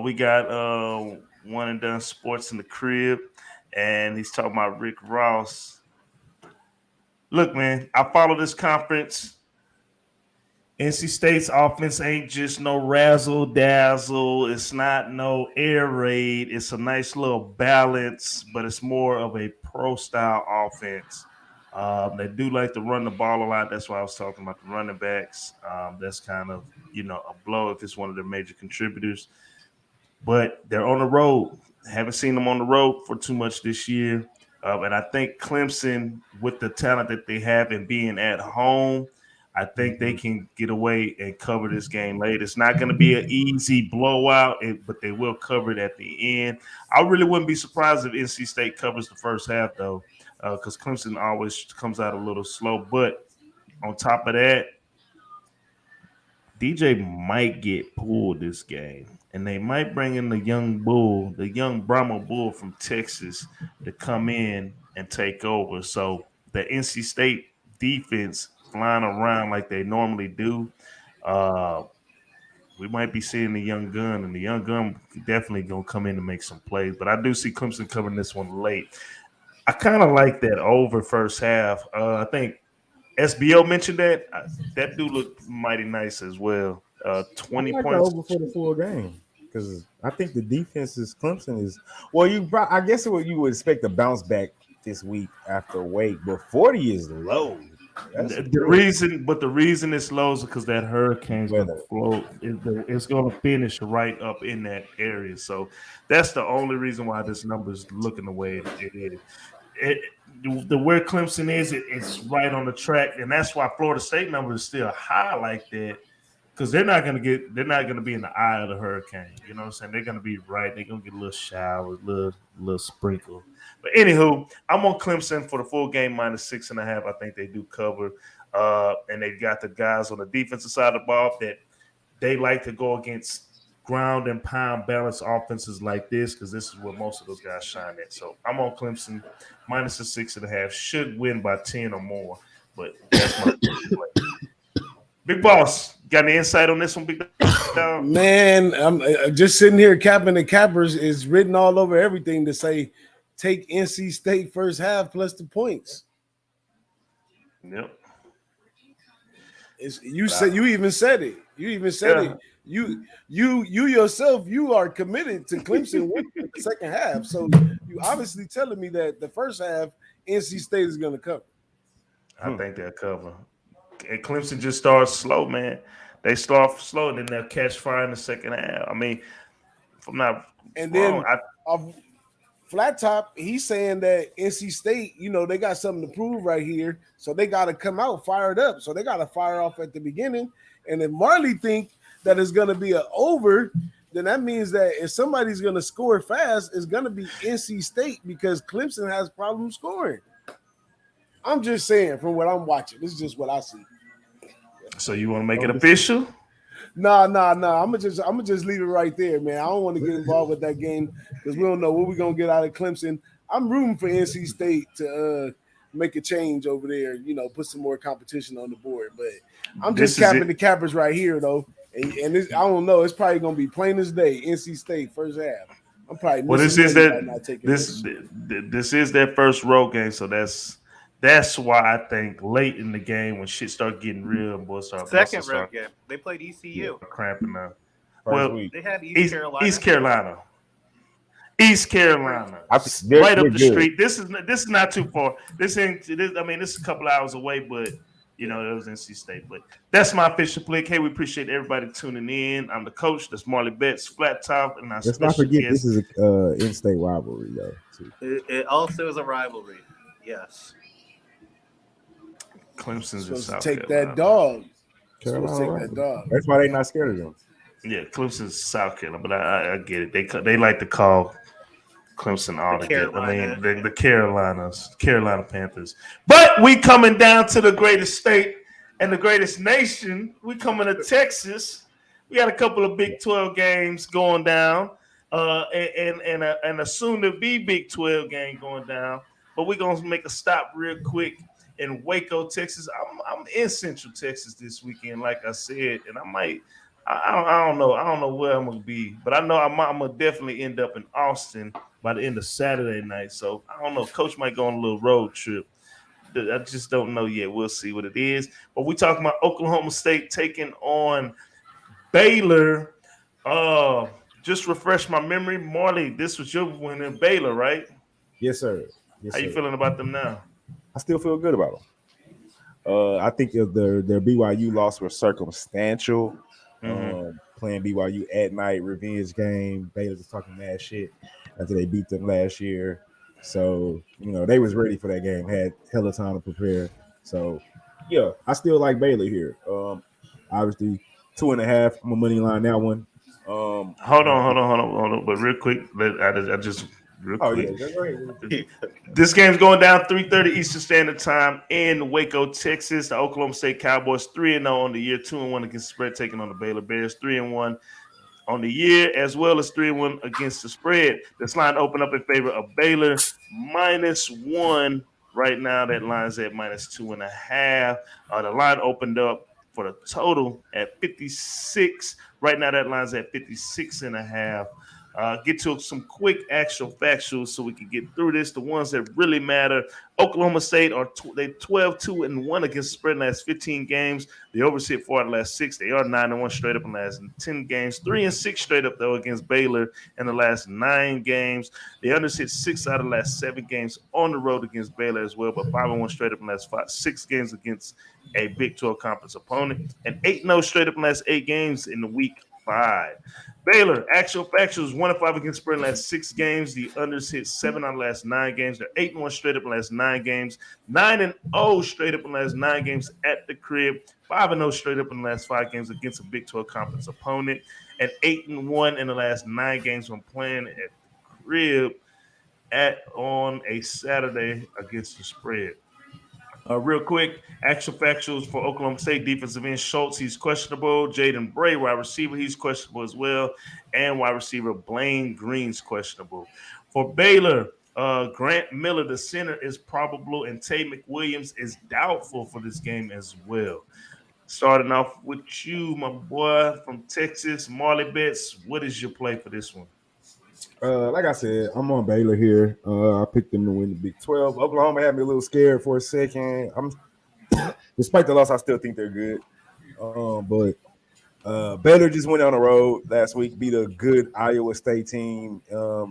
We got one and done sports in the crib, and he's talking about Rick Ross. Look, man, I follow this conference. NC State's offense ain't just no razzle dazzle. It's not no air raid. It's a nice little balance, but it's more of a pro style offense. They do like to run the ball a lot. That's why I was talking about the running backs. That's kind of, a blow if it's one of their major contributors. But they're on the road. Haven't seen them on the road for too much this year. And I think Clemson, with the talent that they have and being at home, I think they can get away and cover this game late. It's not going to be an easy blowout, but they will cover it at the end. I really wouldn't be surprised if NC State covers the first half, though, because Clemson always comes out a little slow. But on top of that, DJ might get pulled this game, and they might bring in the young Brahma Bull from Texas to come in and take over. So the NC State defense flying around like they normally do, we might be seeing the young gun, and the young gun definitely going to come in and make some plays. But I do see Clemson covering this one late. I kind of like that over first half. I think SBO mentioned that. That do look mighty nice as well. 20 like points. Over for the full game because I think the defense is Clemson is I guess you would expect a bounce back this week after Wake, but 40 is low. The reason it's low is because that hurricane's going to float. It's going to finish right up in that area. So that's the only reason why this number is looking the way it is. Where Clemson is, it's right on the track, and that's why Florida State number is still high like that, because they're not gonna be in the eye of the hurricane. You know what I'm saying? They're gonna be right. They're gonna get a little shower, little sprinkle. But anywho, I'm on Clemson for the full game -6.5. I think they do cover. And they got the guys on the defensive side of the ball that they like to go against ground and pound balanced offenses like this, because this is where most of those guys shine at. So I'm on Clemson -6.5. Should win by 10 or more, but that's my play. Big Boss, got any insight on this one, Big Dog? Man, I'm just sitting here capping the cappers. Is written all over everything to say take NC State first half plus the points. Yep. You even said it. You even said it. You yourself, you are committed to Clemson winning the second half. So you obviously telling me that the first half NC State is going to cover. I think they'll cover. And Clemson just starts slow, man. They start slow, and then they'll catch fire in the second half. I mean, if I'm not wrong, Flat Top, he's saying that NC State, they got something to prove right here, so they got to come out fired up. So they got to fire off at the beginning. And if Marley think that it's going to be an over, then that means that if somebody's going to score fast, it's going to be NC State because Clemson has problems scoring. I'm just saying from what I'm watching. This is just what I see. So you want to make it official? No. I'm gonna just leave it right there, man. I don't want to get involved with that game because we don't know what we're gonna get out of Clemson. I'm rooting for NC State to make a change over there. Put some more competition on the board. But I'm just capping the cappers right here, though. And I don't know. It's probably gonna be plain as day. NC State first half. I'm probably this is their first road game, so that's why I think late in the game when shit start getting real, boys start second road game. They played ECU. Cramping up. They had East Carolina. East Carolina. Right up the street. This is not too far. This is a couple hours away, but it was NC State. But that's my official pick. Hey, we appreciate everybody tuning in. I'm the coach. That's Marley Betts, Flat Top, and our let's not forget guest. This is a in-state rivalry, though. Too. It also is a rivalry. Yes. Clemson's in South take Carolina. That dog. Carolina, take that dog. That's why they're not scared of them. Yeah, Clemson's South Carolina, but I get it. They like to call Clemson all together. I mean, the Carolina Panthers. But we coming down to the greatest state and the greatest nation. We coming to Texas. We got a couple of Big 12 games going down, and a soon-to-be Big 12 game going down. But we're gonna make a stop real quick in Waco, Texas. I'm in Central Texas this weekend, like I said, and I don't know where I'm gonna be, but I know I'm gonna definitely end up in Austin by the end of Saturday night. So I don't know. Coach might go on a little road trip. I just don't know yet. We'll see what it is. But we talking about Oklahoma State taking on Baylor. Just refresh my memory, Marley. This was your win in Baylor, right? Yes, sir. Yes, How you feeling about them now? I still feel good about them. I think their BYU loss was circumstantial. Playing BYU at night, revenge game. Baylor was talking mad shit after they beat them last year. So, they was ready for that game, had hella time to prepare. So, yeah, I still like Baylor here. Obviously, 2.5. I'm a money line that one. Hold on. But real quick, I just real quick. Yeah, this game's going down 3:30 Eastern Standard Time in Waco, Texas. The Oklahoma State Cowboys 3-0 on the year, 2-1 against the spread, taking on the Baylor Bears, 3-1 on the year, as well as 3-1 against the spread. This line opened up in favor of Baylor -1. Right now, that line's at -2.5. The line opened up for the total at 56. Right now, that line's at 56.5. Get to some quick actual factuals so we can get through this. The ones that really matter. Oklahoma State they 12-2-1 against the spread in the last 15 games. They oversee 4 out of the last 6. They are 9-1 straight up in the last 10 games. 3-6 straight up though against Baylor in the last 9 games. They undersee 6 out of the last 7 games on the road against Baylor as well, but 5-1 straight up in the last 6 games against a Big 12 conference opponent, and 8-0 straight up in the last 8 games in the week 5. Baylor, actual factuals, 1-5 against spread in the last 6 games. The unders hit 7 out of the last 9 games. They're 8-1 straight up in the last 9 games. 9-0 straight up in the last 9 games at the crib. 5-0 straight up in the last 5 games against a Big 12 conference opponent. And 8-1 in the last 9 games when playing at the crib on a Saturday against the spread. Real quick, actual factuals for Oklahoma State defensive end Schultz, he's questionable. Jaden Bray, wide receiver, he's questionable as well. And wide receiver Blaine Green's questionable. For Baylor, Grant Miller, the center, is probable, and Tay McWilliams is doubtful for this game as well. Starting off with you, my boy from Texas, Marley Bets. What is your play for this one? Like I said, I'm on Baylor here. I picked them to win the Big 12. Oklahoma had me a little scared for a second. Despite the loss, I still think they're good. But Baylor just went on the road last week, beat a good Iowa State team.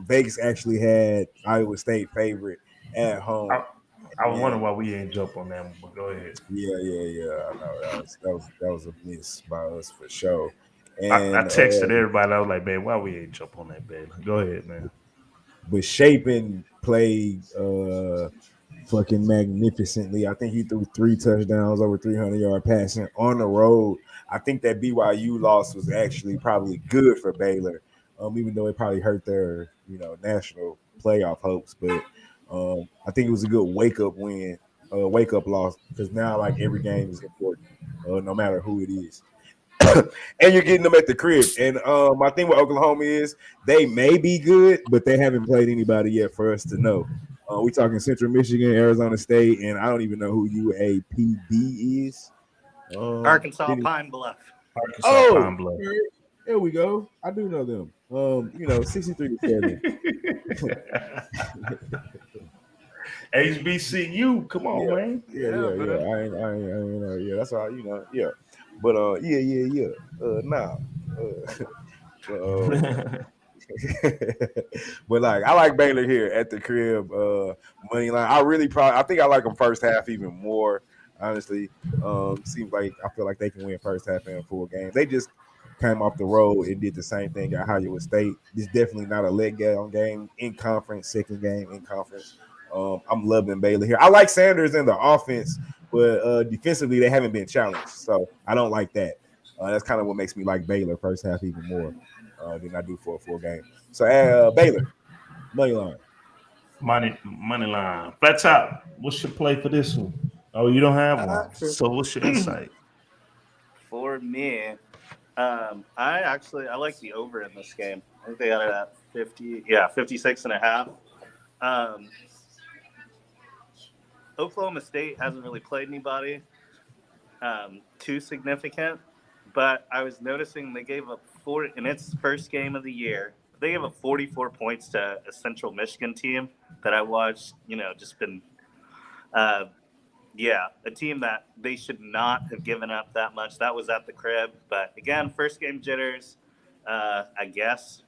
Vegas actually had Iowa State favorite at home. I was wondering why we ain't jump on that one, but go ahead. Yeah. I know that was a miss by us for sure. And I texted everybody. I was like, man, why we ain't jump on that, Baylor? Go ahead, man. But Shapen played fucking magnificently. I think he threw 3 touchdowns, over 300-yard passing on the road. I think that BYU loss was actually probably good for Baylor, even though it probably hurt their national playoff hopes. But I think it was a good wake up loss, because now like every game is important, no matter who it is. And you're getting them at the crib. And my thing with Oklahoma is they may be good, but they haven't played anybody yet for us to know. We're talking Central Michigan, Arizona State, and I don't even know who UAPB is. Arkansas Pine Bluff. Pine Bluff. There we go. I do know them. 63-7. HBCU, come on, man. Yeah. I ain't. Yeah, that's all. Yeah. But but like I like Baylor here at the crib, money line. I think I like them first half even more. Honestly, seems like I feel like they can win first half and full game. They just came off the road and did the same thing at Iowa State. This is definitely not a leg down game in conference. Second game in conference. I'm loving Baylor here. I like Sanders in the offense, but defensively they haven't been challenged, so I don't like that. That's kind of what makes me like Baylor first half even more than I do for a full game. So Baylor, money line. Money line. Flat top, what's your play for this one? Oh, you don't have one. So what's your insight? For me, I like the over in this game. I think they got it at 56.5. Oklahoma State hasn't really played anybody too significant, but I was noticing they gave up in its first game of the year. They gave up 44 points to a Central Michigan team that I watched. Just been, a team that they should not have given up that much. That was at the crib, but again, first game jitters. I guess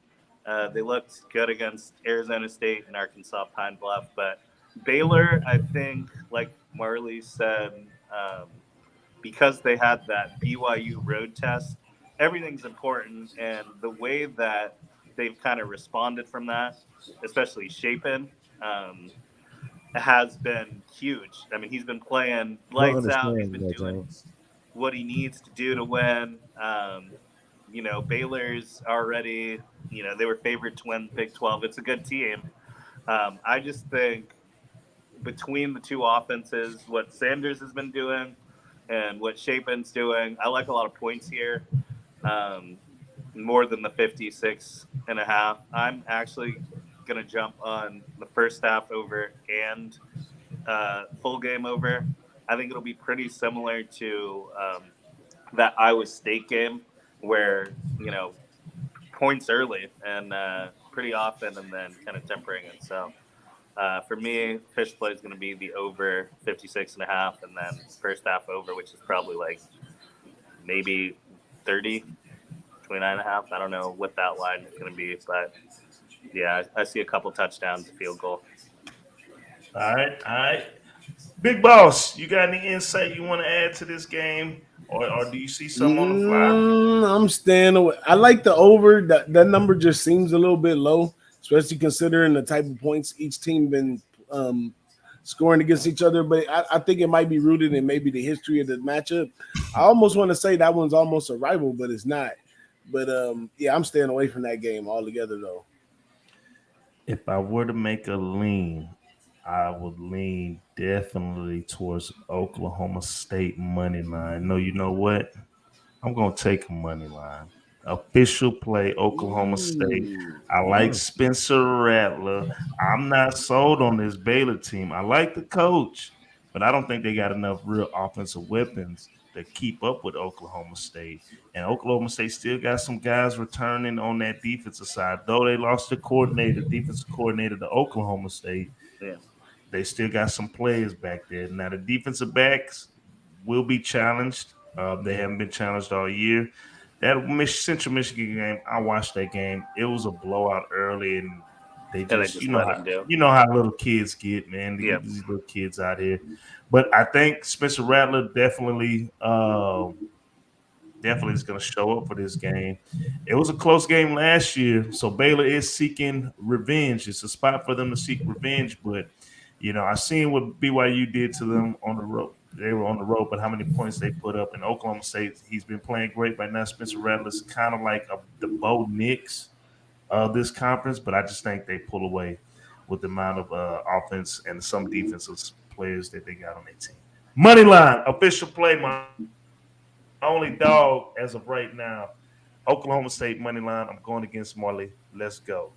they looked good against Arizona State and Arkansas Pine Bluff, but Baylor, I think, like Marley said, because they had that BYU road test, everything's important, and the way that they've kind of responded from that, especially Shapen, has been huge. I mean, he's been playing lights out. He's been doing what he needs to do to win. Baylor's already, they were favored to win Big 12. It's a good team. I just think between the two offenses, what Sanders has been doing and what Shapen's doing, I like a lot of points here, more than the 56.5. I'm actually going to jump on the first half over and full game over. I think it'll be pretty similar to that Iowa State game where, points early and pretty often and then kind of tempering it. So for me, fish play is going to be the over 56.5 and then first half over, which is probably like maybe 30, 29.5. I don't know what that line is going to be, but yeah, I see a couple touchdowns, field goal. All right. Big Boss, you got any insight you want to add to this game or do you see some on the fly? I'm staying away. I like the over. That number just seems a little bit low, especially considering the type of points each team been scoring against each other. But I think it might be rooted in maybe the history of the matchup. I almost want to say that one's almost a rival, but it's not. But yeah, I'm staying away from that game altogether, though. If I were to make a lean, I would lean definitely towards Oklahoma State money line. No, you know what? I'm gonna take a money line. Official play Oklahoma State. I like Spencer Rattler. I'm not sold on this Baylor team. I like the coach, but I don't think they got enough real offensive weapons to keep up with Oklahoma State. And Oklahoma State still got some guys returning on that defensive side. Though they lost the coordinator, defensive coordinator to Oklahoma State, Yeah. they still got some players back there. Now the defensive backs will be challenged. They haven't been challenged all year. That Central Michigan game, I watched that game. It was a blowout early, and they Yeah, they just just let them do. you know how little kids get, man. They Yeah. get these little kids out here. But I think Spencer Rattler definitely is going to show up for this game. It was a close game last year, so Baylor is seeking revenge. It's a spot for them to seek revenge, but I seen what BYU did to them on the road. They were on the road, but how many points they put up in Oklahoma State? He's been playing great right now. Spencer Rattler's kind of like the Bo Nix of this conference, but I just think they pull away with the amount of offense and some defensive players that they got on their team. Money line, official play, my only dog as of right now. Oklahoma State money line. I'm going against Marley. Let's go.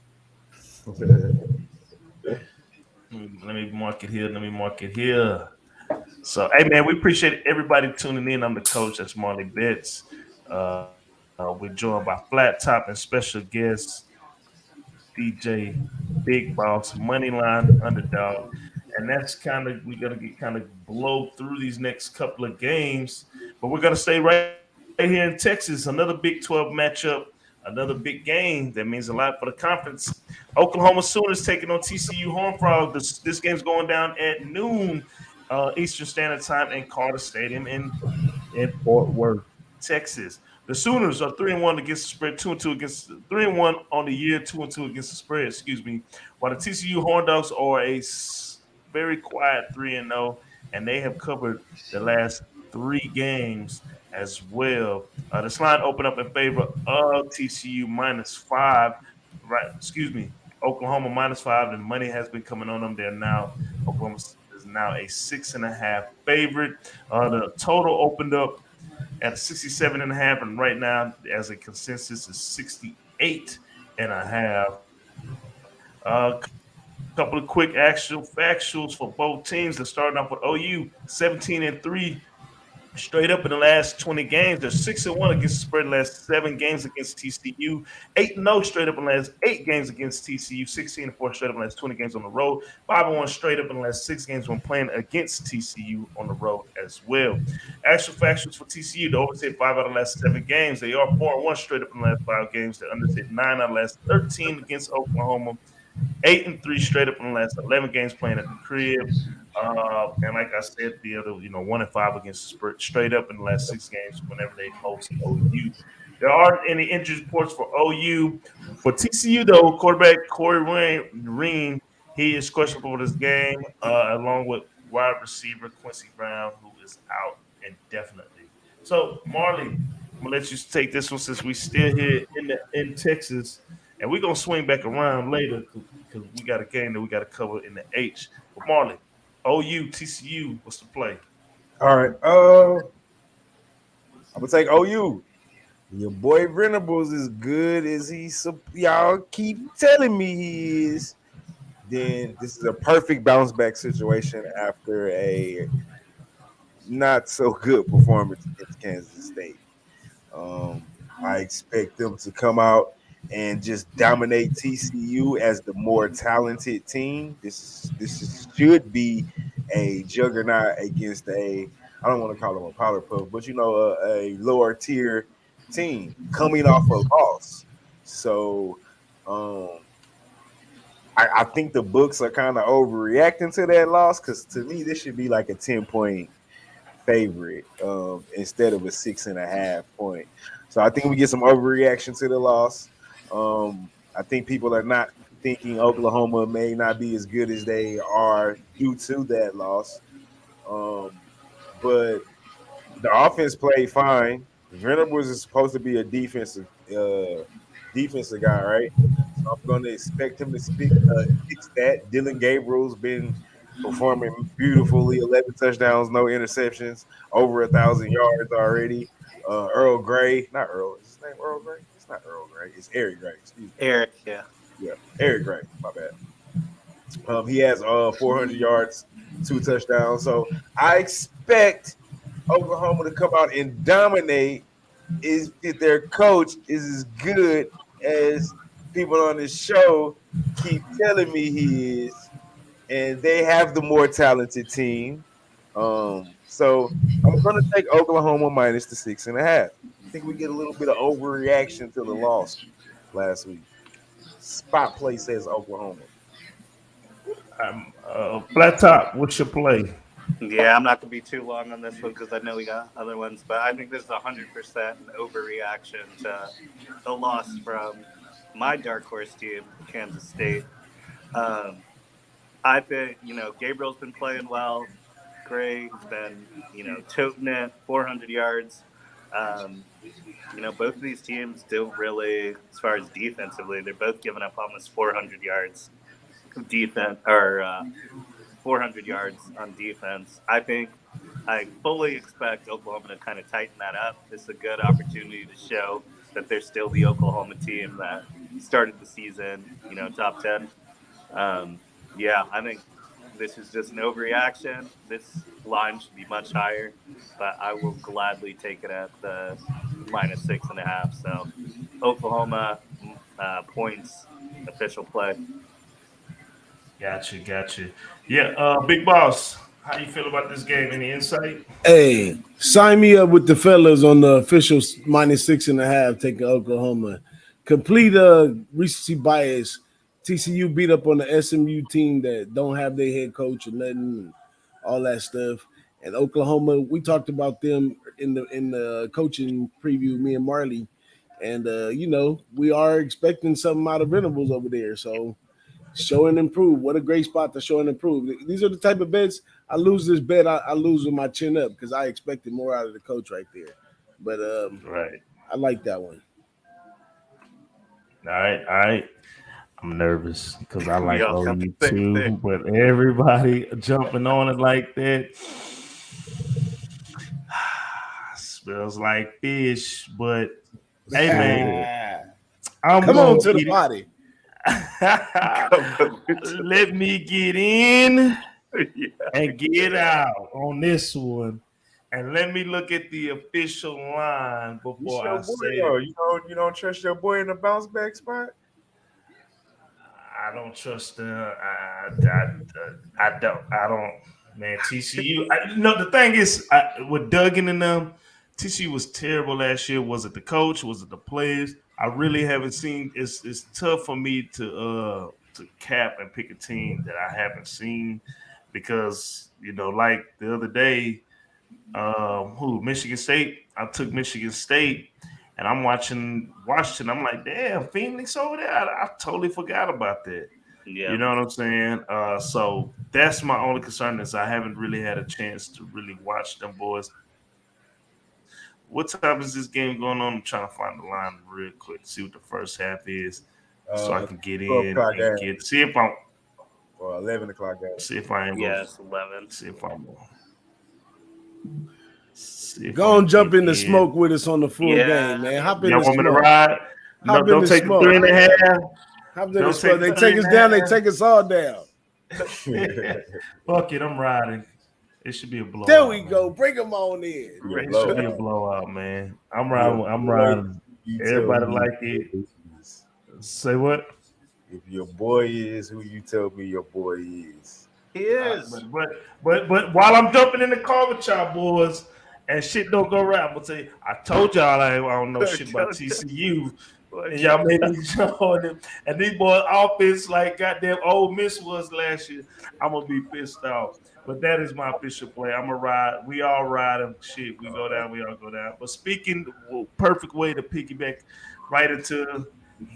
Let me mark it here. So, hey, man, we appreciate everybody tuning in. I'm the coach. That's Marley Bets. We're joined by Flat Top and special guest DJ Big Boss, Moneyline Underdog. And that's we're going to get kind of blow through these next couple of games. But we're going to stay right here in Texas. Another Big 12 matchup, another big game that means a lot for the conference. Oklahoma Sooners taking on TCU Horned Frog. This game's going down at noon Eastern Standard Time in Carter Stadium in Fort Worth, Texas. The Sooners are 3-1 against the spread, 2-2 against 3-1 on the year, 2-2 against the spread. Excuse me. While the TCU Horned Dogs are a very quiet 3-0, and they have covered the last 3 games as well. This line opened up in favor of TCU -5. Right? Excuse me. Oklahoma -5, and money has been coming on them. Oklahoma is now a 6.5 favorite. The total opened up at 67.5, and right now, as a consensus, is 68.5. Couple of quick factuals for both teams. They're starting off with OU, 17-3 straight up in the last 20 games. They're 6-1 against the spread in the last 7 games against TCU. 8-0 straight up in the last 8 games against TCU. 16-4 straight up in the last 20 games on the road. 5-1 straight up in the last 6 games when playing against TCU on the road as well. Actual factuals for TCU: they overtake 5 out of the last 7 games. They are 4-1 straight up in the last 5 games. They undertake 9 out of the last 13 against Oklahoma. 8-3 straight up in the last 11 games playing at the crib. And like I said, the other, 1-5 against the spread straight up in the last 6 games whenever they host OU. There aren't any injury reports for OU. For TCU, though, quarterback Corey Reen, he is questionable for this game, along with wide receiver Quincy Brown, who is out indefinitely. So, Marley, I'm gonna let you take this one since we still here in Texas. And we're going to swing back around later because we got a game that we got to cover in the H. But Marley, OU, TCU, what's the play? All right. I'm going to take OU. Your boy Venables is good as y'all keep telling me he is. Then this is a perfect bounce back situation after a not so good performance against Kansas State. I expect them to come out and just dominate TCU as the more talented team. This should be a juggernaut against I don't want to call them a powder puff, but a lower tier team coming off a loss. So I think the books are kind of overreacting to that loss, because to me this should be like a 10-point favorite instead of a 6.5 point. So I think we get some overreaction to the loss. I think people are not thinking Oklahoma may not be as good as they are due to that loss. But the offense played fine. Venables is supposed to be a defensive guy, right? So I'm going to expect him to fix that. Dylan Gabriel's been performing beautifully. 11 touchdowns, no interceptions, over 1,000 yards already. Earl Gray, not Earl. Is his name Earl Gray? It's not Earl Gray. It's Eric Gray. Excuse me. Eric, yeah. Yeah, Eric Gray. My bad. He has 400 yards, 2 touchdowns. So I expect Oklahoma to come out and dominate if their coach is as good as people on this show keep telling me he is, and they have the more talented team. So I'm going to take Oklahoma minus the 6.5. I think we get a little bit of overreaction to the loss last week. Spot play says Oklahoma. Flat top, what's your play? Yeah, I'm not going to be too long on this one because I know we got other ones, but I think this is 100% an overreaction to the loss from my dark horse team, Kansas State. I think, Gabriel's been playing well. Gray's been, toting it, 400 yards. Both of these teams don't really, as far as defensively, they're both giving up almost 400 yards of defense, or 400 yards on defense. I fully expect Oklahoma to kind of tighten that up. This is a good opportunity to show that they're still the Oklahoma team that started the season, top 10. I think this is just an overreaction. This line should be much higher, but I will gladly take it at the minus 6.5. So Oklahoma points, official play. Gotcha. Yeah, Big Boss, how you feel about this game? Any insight? Hey, sign me up with the fellas on the official minus 6.5 taking Oklahoma. Complete recency bias. TCU beat up on the SMU team that don't have their head coach or nothing, and all that stuff. And Oklahoma, we talked about them in the coaching preview, me and Marley. And we are expecting something out of Venables over there. So show and improve. What a great spot to show and improve. These are the type of bets I lose this bet. I lose with my chin up because I expected more out of the coach right there. But right, I like that one. All right. I'm nervous because I like OU too, thing. but everybody jumping on it like that smells like fish. But hey, man, come on to the party. Let me get in and get out on this one, and let me look at the official line before I say it. You don't trust your boy in the bounce back spot? I don't trust them. I don't. Man, TCU. The thing is, with Duggan and them, TCU was terrible last year. Was it the coach? Was it the players? I really haven't seen. It's tough for me to cap and pick a team that I haven't seen because like the other day, Michigan State. I took Michigan State. And I'm watching Washington. I'm like, damn, Phoenix over there. I totally forgot about that. Yeah. You know what I'm saying? So that's my only concern is I haven't really had a chance to really watch them boys. What time is this game going on? I'm trying to find the line real quick, see what the first half is, so I can get in and see if I'm. Or 11 o'clock game. See if I am. Yes, 11. See if I'm. Go and jump in the smoke with us on the full game, man. Hop in the smoke. Want me to ride? No, don't take the 3.5. Hop in the smoke. They take us down. They take us all down. Fuck it, I'm riding. It should be a blowout. There we go. Bring them on in. It should be a blowout, man. I'm riding. Everybody like it. Say what? If your boy is who you tell me your boy is. He is. But while I'm jumping in the car with y'all boys and shit don't go right, I'm gonna tell you, I told y'all I don't know shit about TCU, And y'all made them jump on them. And these boys offense like goddamn Ole Miss was last year. I'm gonna be pissed off. But that is my official play. I'm gonna ride. We all ride them. Shit, we go down, we all go down. But speaking, perfect way to piggyback right into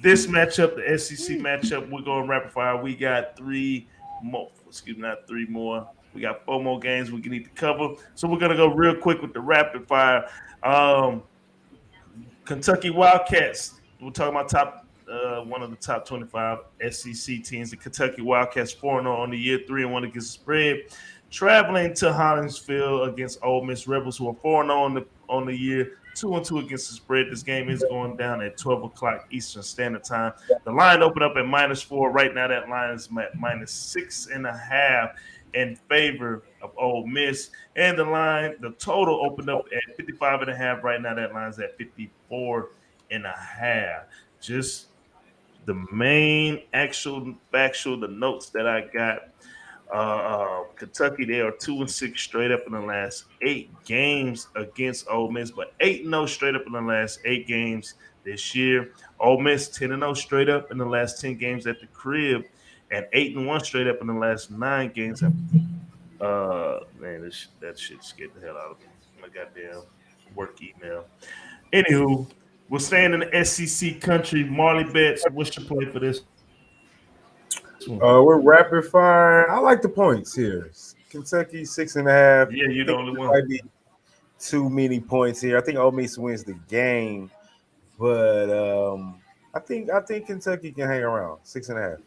this matchup, the SEC matchup. We're going rapid fire. We got three more. Excuse me, not three more. We got four more games we need to cover. So we're gonna go real quick with the rapid fire. Kentucky Wildcats. We're talking about one of the top 25 SEC teams. The Kentucky Wildcats 4-0 on the year, 3-1 against the spread. Traveling to Hollingsville against Ole Miss Rebels, who are 4-0 on the year, 2-2 against the spread. This game is going down at 12 o'clock Eastern Standard Time. The line opened up at -4. Right now, that line is at -6.5 in favor of Ole Miss. And the total opened up at 55.5. Right now, that line's at 54.5. Just the main the notes that I got. Kentucky, they are 2-6 straight up in the last 8 games against Ole Miss, but 8-0 straight up in the last 8 games this year. Ole Miss 10-0 straight up in the last 10 games at the crib, and 8-1 straight up in the last 9 games. Man, that shit scared the hell out of me. My goddamn work email. Anywho, we're staying in the SEC country. Marley Bets, what's your play for this? We're rapid fire. I like the points here. Kentucky 6.5. Yeah, you're the only one. Might be too many points here. I think Ole Miss wins the game, but I think Kentucky can hang around 6.5.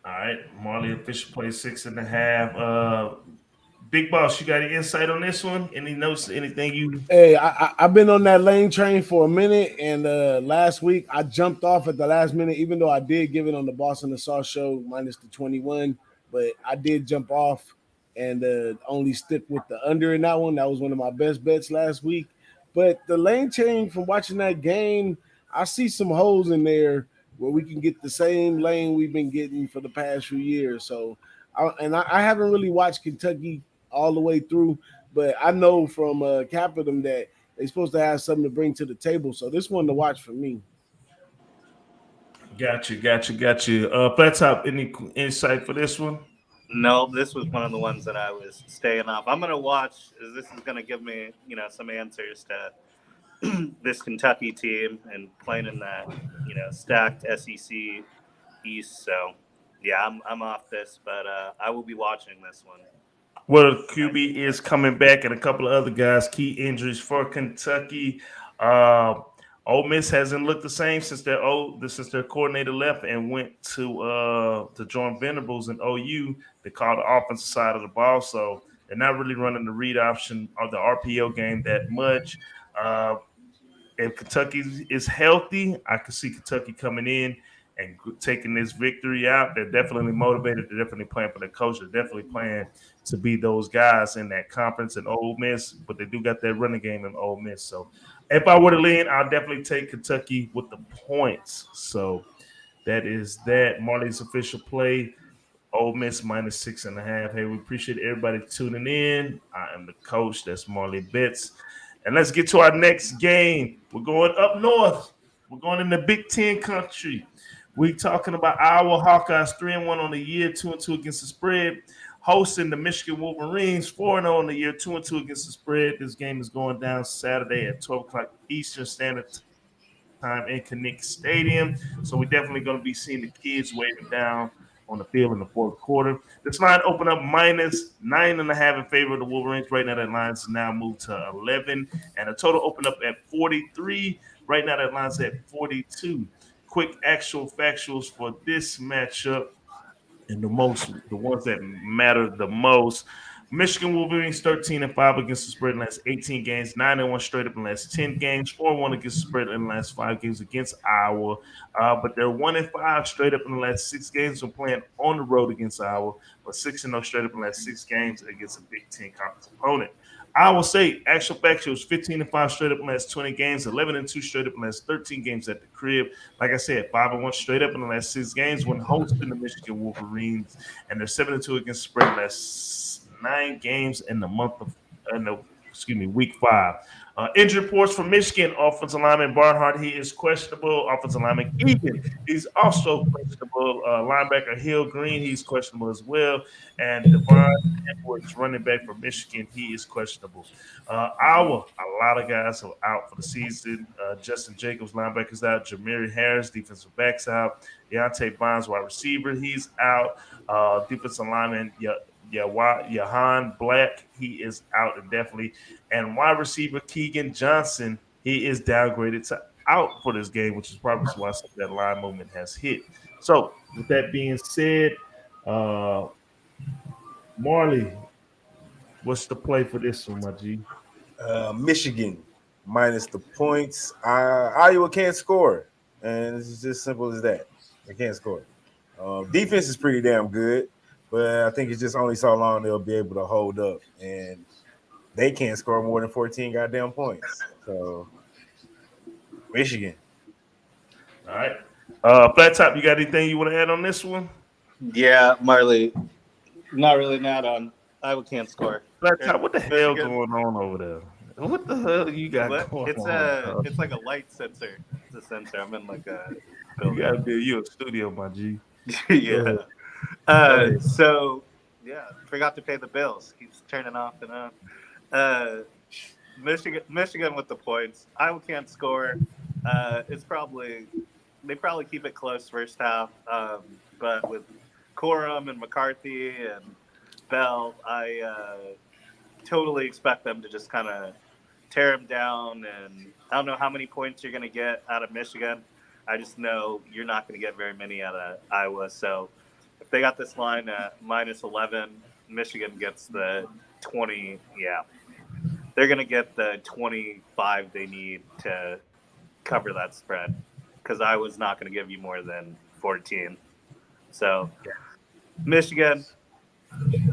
All right, Marley official play 6.5. Big Boss, you got any insight on this one? Any notes? Anything you? Hey, I've been on that lane train for a minute, and last week I jumped off at the last minute, even though I did give it on the Boss and the Sauce show minus the 21, but I did jump off and only stick with the under in that one. That was one of my best bets last week. But the lane train from watching that game, I see some holes in there where we can get the same lane we've been getting for the past few years. So, I haven't really watched Kentucky all the way through, but I know from Capital that they're supposed to have something to bring to the table. So this one to watch for me. Got you. Flat Top, any insight for this one? No, this was one of the ones that I was staying off. I'm gonna watch. This is gonna give me, some answers to this Kentucky team and playing in that, stacked SEC East. So, yeah, I'm off this, but I will be watching this one. Well, QB is coming back, and a couple of other guys. Key injuries for Kentucky. Ole Miss hasn't looked the same since their coordinator left and went to join Venables and OU. They call the offensive side of the ball, so they're not really running the read option or the RPO game that much. If Kentucky is healthy, I can see Kentucky coming in and taking this victory out. They're definitely motivated. They're definitely playing for their coach. They're definitely playing to be those guys in that conference in Ole Miss, but they do got that running game in Ole Miss. So if I were to lean, I'll definitely take Kentucky with the points. So that is that. Marley's official play, Ole Miss minus 6.5. Hey, we appreciate everybody tuning in. I am the coach. That's Marley Bets. And let's get to our next game. We're going up north. We're going in the Big Ten country. We're talking about Iowa Hawkeyes 3-1 on the year, 2-2 against the spread. Hosting the Michigan Wolverines 4-0 on the year, 2-2 against the spread. This game is going down Saturday at 12 o'clock Eastern Standard Time in Kinnick Stadium. So we're definitely going to be seeing the kids waving down on the field in the fourth quarter. This line opened up minus 9.5 in favor of the Wolverines. Right now, that line's now moved to 11, and the total opened up at 43. Right now, that line's at 42. Quick actual factuals for this matchup, and the ones that matter the most. Michigan Wolverines 13-5 against the spread in the last 18 games, 9-1 straight up in the last 10 games, 4-1 against the spread in the last 5 games against Iowa. But they're 1-5 straight up in the last 6 games when playing on the road against Iowa, but 6-0 straight up in the last 6 games against a Big Ten conference opponent. Iowa State, actual factuals, 15-5 straight up in the last 20 games, 11-2 straight up in the last 13 games at the crib. Like I said, 5-1 straight up in the last 6 games when hosting the Michigan Wolverines, and they're 7-2 against the spread in the last 9 games in the week 5. Injury reports from Michigan offensive lineman Barnhart, he is questionable. Offensive lineman Keegan, he's also questionable. Linebacker Hill Green, he's questionable as well. And Devon Edwards, running back from Michigan, he is questionable. Iowa, a lot of guys are out for the season. Justin Jacobs, linebackers out. Jamiri Harris, defensive backs out. Deontay Bonds, wide receiver, he's out. Defensive lineman Jahan Black, he is out indefinitely. And wide receiver Keegan Johnson, he is downgraded to out for this game, which is probably why some of that line movement has hit. So, with that being said, Marley, what's the play for this one, my G? Michigan minus the points. Iowa can't score, and it's just simple as that. They can't score. Defense is pretty damn good, but I think it's just only so long they'll be able to hold up, and they can't score more than 14 goddamn points. So, Michigan. All right. Flat Top, you got anything you want to add on this one? Yeah, Marley, not really mad on Iowa can't score. Flat Top, what the hell going on over there? What the hell you got going on? It's like a light sensor. It's a sensor. I'm in like a You gotta be you a studio, my G. yeah. So yeah, forgot to pay the bills. Keeps turning off and on. Michigan with the points. Iowa can't score. They probably keep it close first half. But with Corum and McCarthy and Bell, I totally expect them to just kind of tear them down. And I don't know how many points you're going to get out of Michigan. I just know you're not going to get very many out of Iowa. So if they got this line at minus 11, Michigan gets the 20. Yeah, they're going to get the 25 they need to cover that spread because Iowa's not going to give you more than 14. So Michigan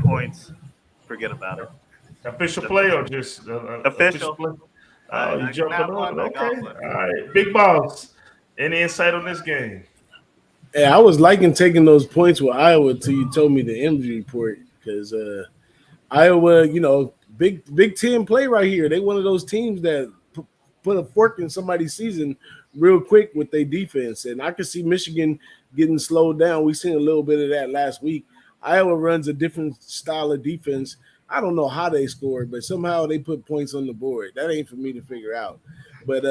points, forget about it. Official play or just official play? You jumping on? Okay. All right. Big Boss, any insight on this game? Yeah, I was liking taking those points with Iowa till you told me the injury report because Iowa, Big Ten play right here. They one of those teams that put a fork in somebody's season real quick with their defense, and I could see Michigan getting slowed down. We seen a little bit of that last week. Iowa runs a different style of defense. I don't know how they scored, but somehow they put points on the board. That ain't for me to figure out. But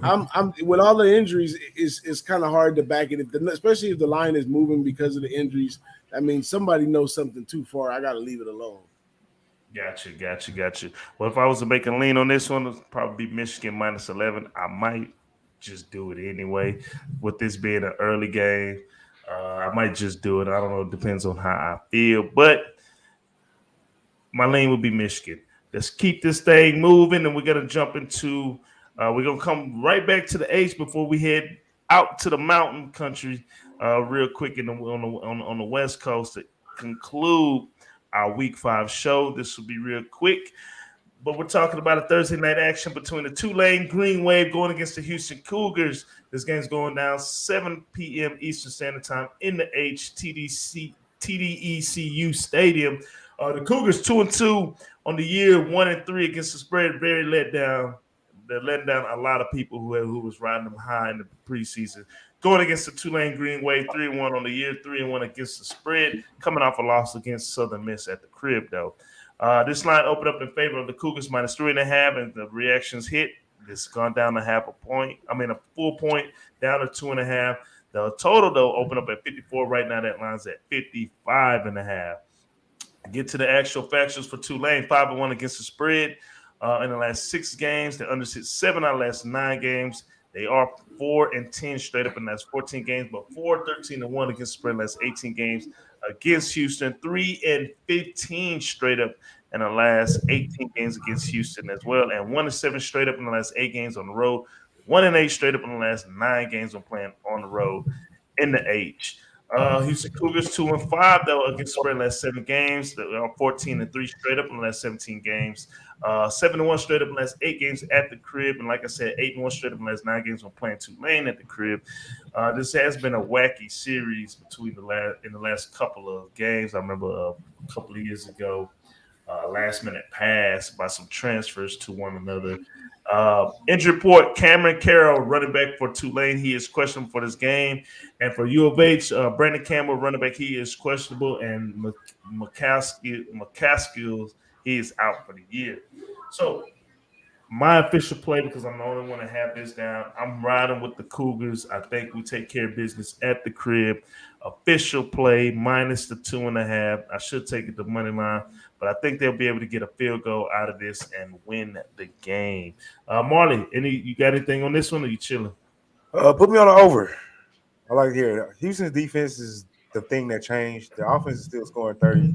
I'm with all the injuries, it's kind of hard to back it, especially if the line is moving because of the injuries. I mean, somebody knows something too far. I got to leave it alone. Gotcha. Well, if I was to make a lean on this one, it'd probably be Michigan minus 11. I might just do it anyway. With this being an early game, I might just do it. I don't know. It depends on how I feel. But my lane would be Michigan. Let's keep this thing moving, and we're going to jump into we're going to come right back to the H before we head out to the mountain country real quick on the West Coast to conclude our Week 5 show. This will be real quick, but we're talking about a Thursday night action between the Tulane Green Wave going against the Houston Cougars. This game's going down 7 p.m. Eastern Standard Time in the TDECU Stadium. The Cougars 2-2 on the year, 1-3 against the spread. Very let down. They're letting down a lot of people who was riding them high in the preseason. Going against the Tulane Green Wave, 3-1 on the year, 3-1 against the spread. Coming off a loss against Southern Miss at the crib, though. This line opened up in favor of the Cougars minus 3.5, and the reactions hit. It's gone down to a full point, down to 2.5. The total, though, opened up at 54. Right now, that line's at 55.5. Get to the actual factions for Tulane, 5-1 against the spread. In the last 6 games, they undersized 7 out of the last 9 games. They are 4-10 straight up in the last 14 games, but 4-13-1 against the spread in the last 18 games against Houston. 3-15 straight up in the last 18 games against Houston as well, and 1-7 straight up in the last 8 games on the road. 1-8 straight up in the last 9 games when playing on the road in the H. Houston Cougars 2-5 though against the spread in the last 7 games. They are 14-3 straight up in the last 17 games. 7-1 straight up in the last 8 games at the crib, and like I said, 8-1 straight up in the last 9 games when playing Tulane at the crib. This has been a wacky series between in the last couple of games. I remember a couple of years ago, last minute pass by some transfers to one another. Injury report: Cameron Carroll, running back for Tulane, he is questionable for this game, and for U of H, Brandon Campbell, running back, he is questionable, and McCaskill, he is out for the year. So my official play, because I'm the only one to have this down, I'm riding with the Cougars. I think we take care of business at the crib. Official play minus the 2.5. I should take it to money line, but I think they'll be able to get a field goal out of this and win the game. Marley, you got anything on this one, or you chilling? Put me on the over. I like to hear it. Houston's defense is the thing that changed. The offense is still scoring 30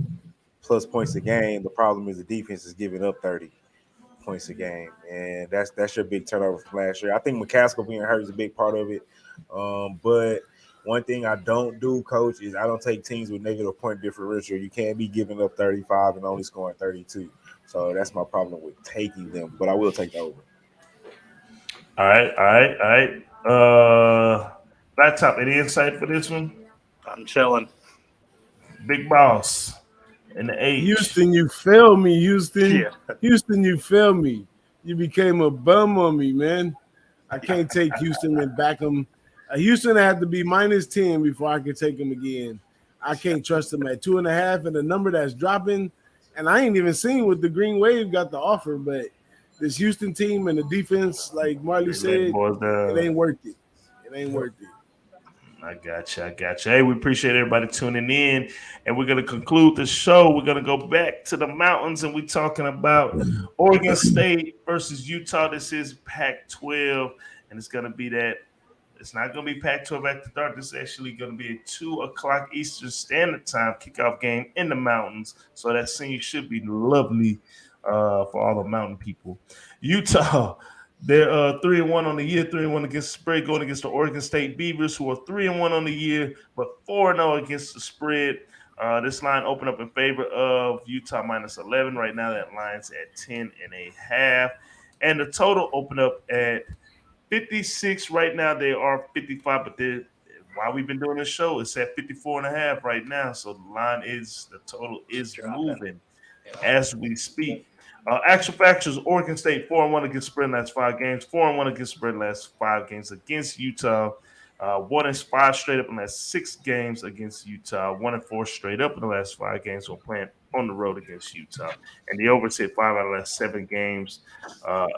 plus points a game. The problem is the defense is giving up 30 points a game, and that's your big turnover from last year. I think McCaskill being hurt is a big part of it. But one thing I don't do, Coach, is I don't take teams with negative point differential. You can't be giving up 35 and only scoring 32. So that's my problem with taking them. But I will take the over. All right. Laptop, any insight for this one? I'm chilling. Big boss in the H. Houston, you fail me, Houston. Yeah. Houston, you fail me. You became a bum on me, man. I can't take Houston and back them. Houston had to be minus 10 before I could take them again. I can't trust them at 2.5, and the number that's dropping. And I ain't even seen what the Green Wave got to offer, but this Houston team and the defense, like Marley said, it ain't worth it. It ain't worth it. I got you. Hey, we appreciate everybody tuning in, and we're going to conclude the show. We're going to go back to the mountains, and we're talking about Oregon State versus Utah. This is Pac-12, and it's going to be that. It's not going to be Pac-12 after dark. This is actually going to be a 2 o'clock Eastern Standard Time kickoff game in the mountains. So that scene should be lovely for all the mountain people. Utah. They're 3-1 on the year, 3-1 against the spread, going against the Oregon State Beavers, who are 3-1 on the year, but 4-0 against the spread. This line opened up in favor of Utah minus 11. Right now, that line's at 10.5, and the total opened up at 56. Right now, they are 55, but while we've been doing this show, it's at 54.5 right now. So the total is moving as we speak. Actual factors: Oregon State 4-1 against spread last 5 games, 4-1 against spread last 5 games against Utah. 1-5 straight up in the last 6 games against Utah. 1-4 straight up in the last 5 games when playing on the road against Utah. And the overs hit 5 out of the last 7 games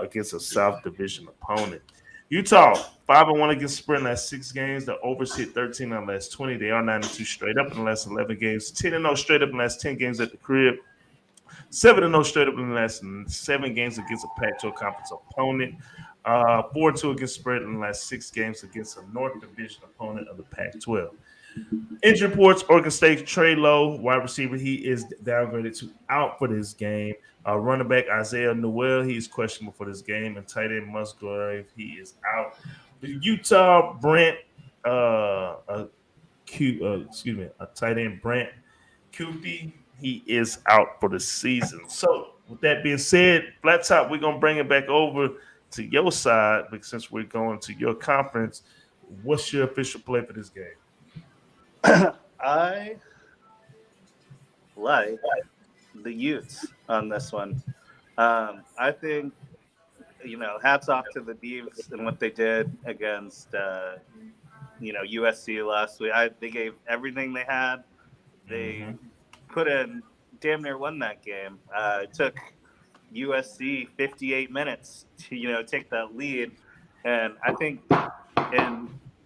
against a South Division opponent. Utah 5-1 against spread in the last 6 games. The overs hit 13 out of the last 20. They are 9-2 straight up in the last 11 games. 10-0 straight up in the last 10 games at the crib. 7-0 straight up in the last 7 games against a Pac-12 conference opponent. 4-2 against spread in the last 6 games against a North Division opponent of the Pac-12. Injury reports: Oregon State Trey Lowe, wide receiver, he is downgraded to out for this game. Running back Isaiah Newell, he is questionable for this game. And tight end Musgrave, he is out. The Utah tight end Brant Kupi, he is out for the season. So, with that being said, Flat Top, we're going to bring it back over to your side, because since we're going to your conference, what's your official play for this game? I like the Utes on this one. I think, hats off to the Beavs and what they did against, USC last week. They gave everything they had. They put in, damn near won that game. It took USC 58 minutes to, take that lead. And I think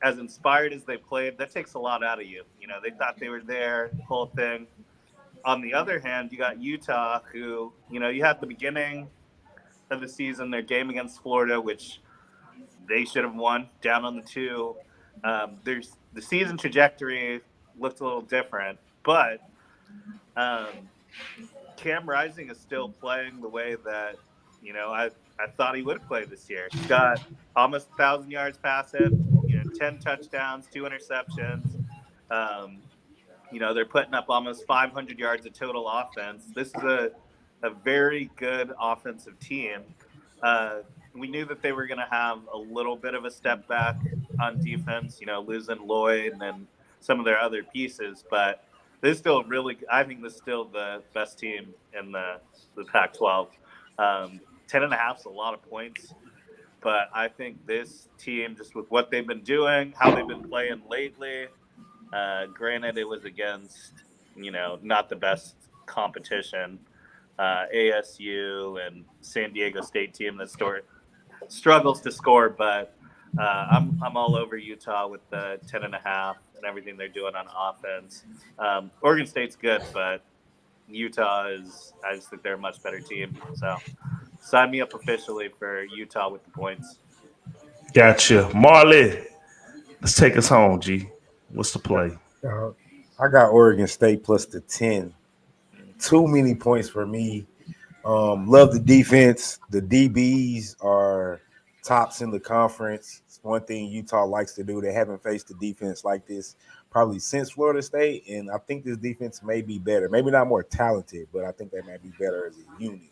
as inspired as they played, that takes a lot out of you. They thought they were there, the whole thing. On the other hand, you got Utah, who, you had the beginning of the season, their game against Florida, which they should have won, down on the 2. There's the season trajectory looked a little different, but Cam Rising is still playing the way that, I thought he would play this year. He's got almost 1,000 yards passing, 10 touchdowns, 2 interceptions. They're putting up almost 500 yards of total offense. This is a very good offensive team. We knew that they were going to have a little bit of a step back on defense, losing Lloyd and some of their other pieces, but This is still really. I think this is still the best team in the Pac-12. 10.5 is a lot of points, but I think this team, just with what they've been doing, how they've been playing lately. Granted, it was against not the best competition, ASU and San Diego State team that struggles to score, but I'm all over Utah with the 10.5 and everything they're doing on offense. Oregon State's good, but Utah I just think they're a much better team. So sign me up officially for Utah with the points. Gotcha. Marley, let's take us home, G. What's the play? I got Oregon State plus the 10. Too many points for me. Love the defense. The DBs are tops in the conference. It's one thing Utah likes to do. They haven't faced a defense like this probably since Florida State, and I think this defense may be better. Maybe not more talented, but I think they might be better as a unit,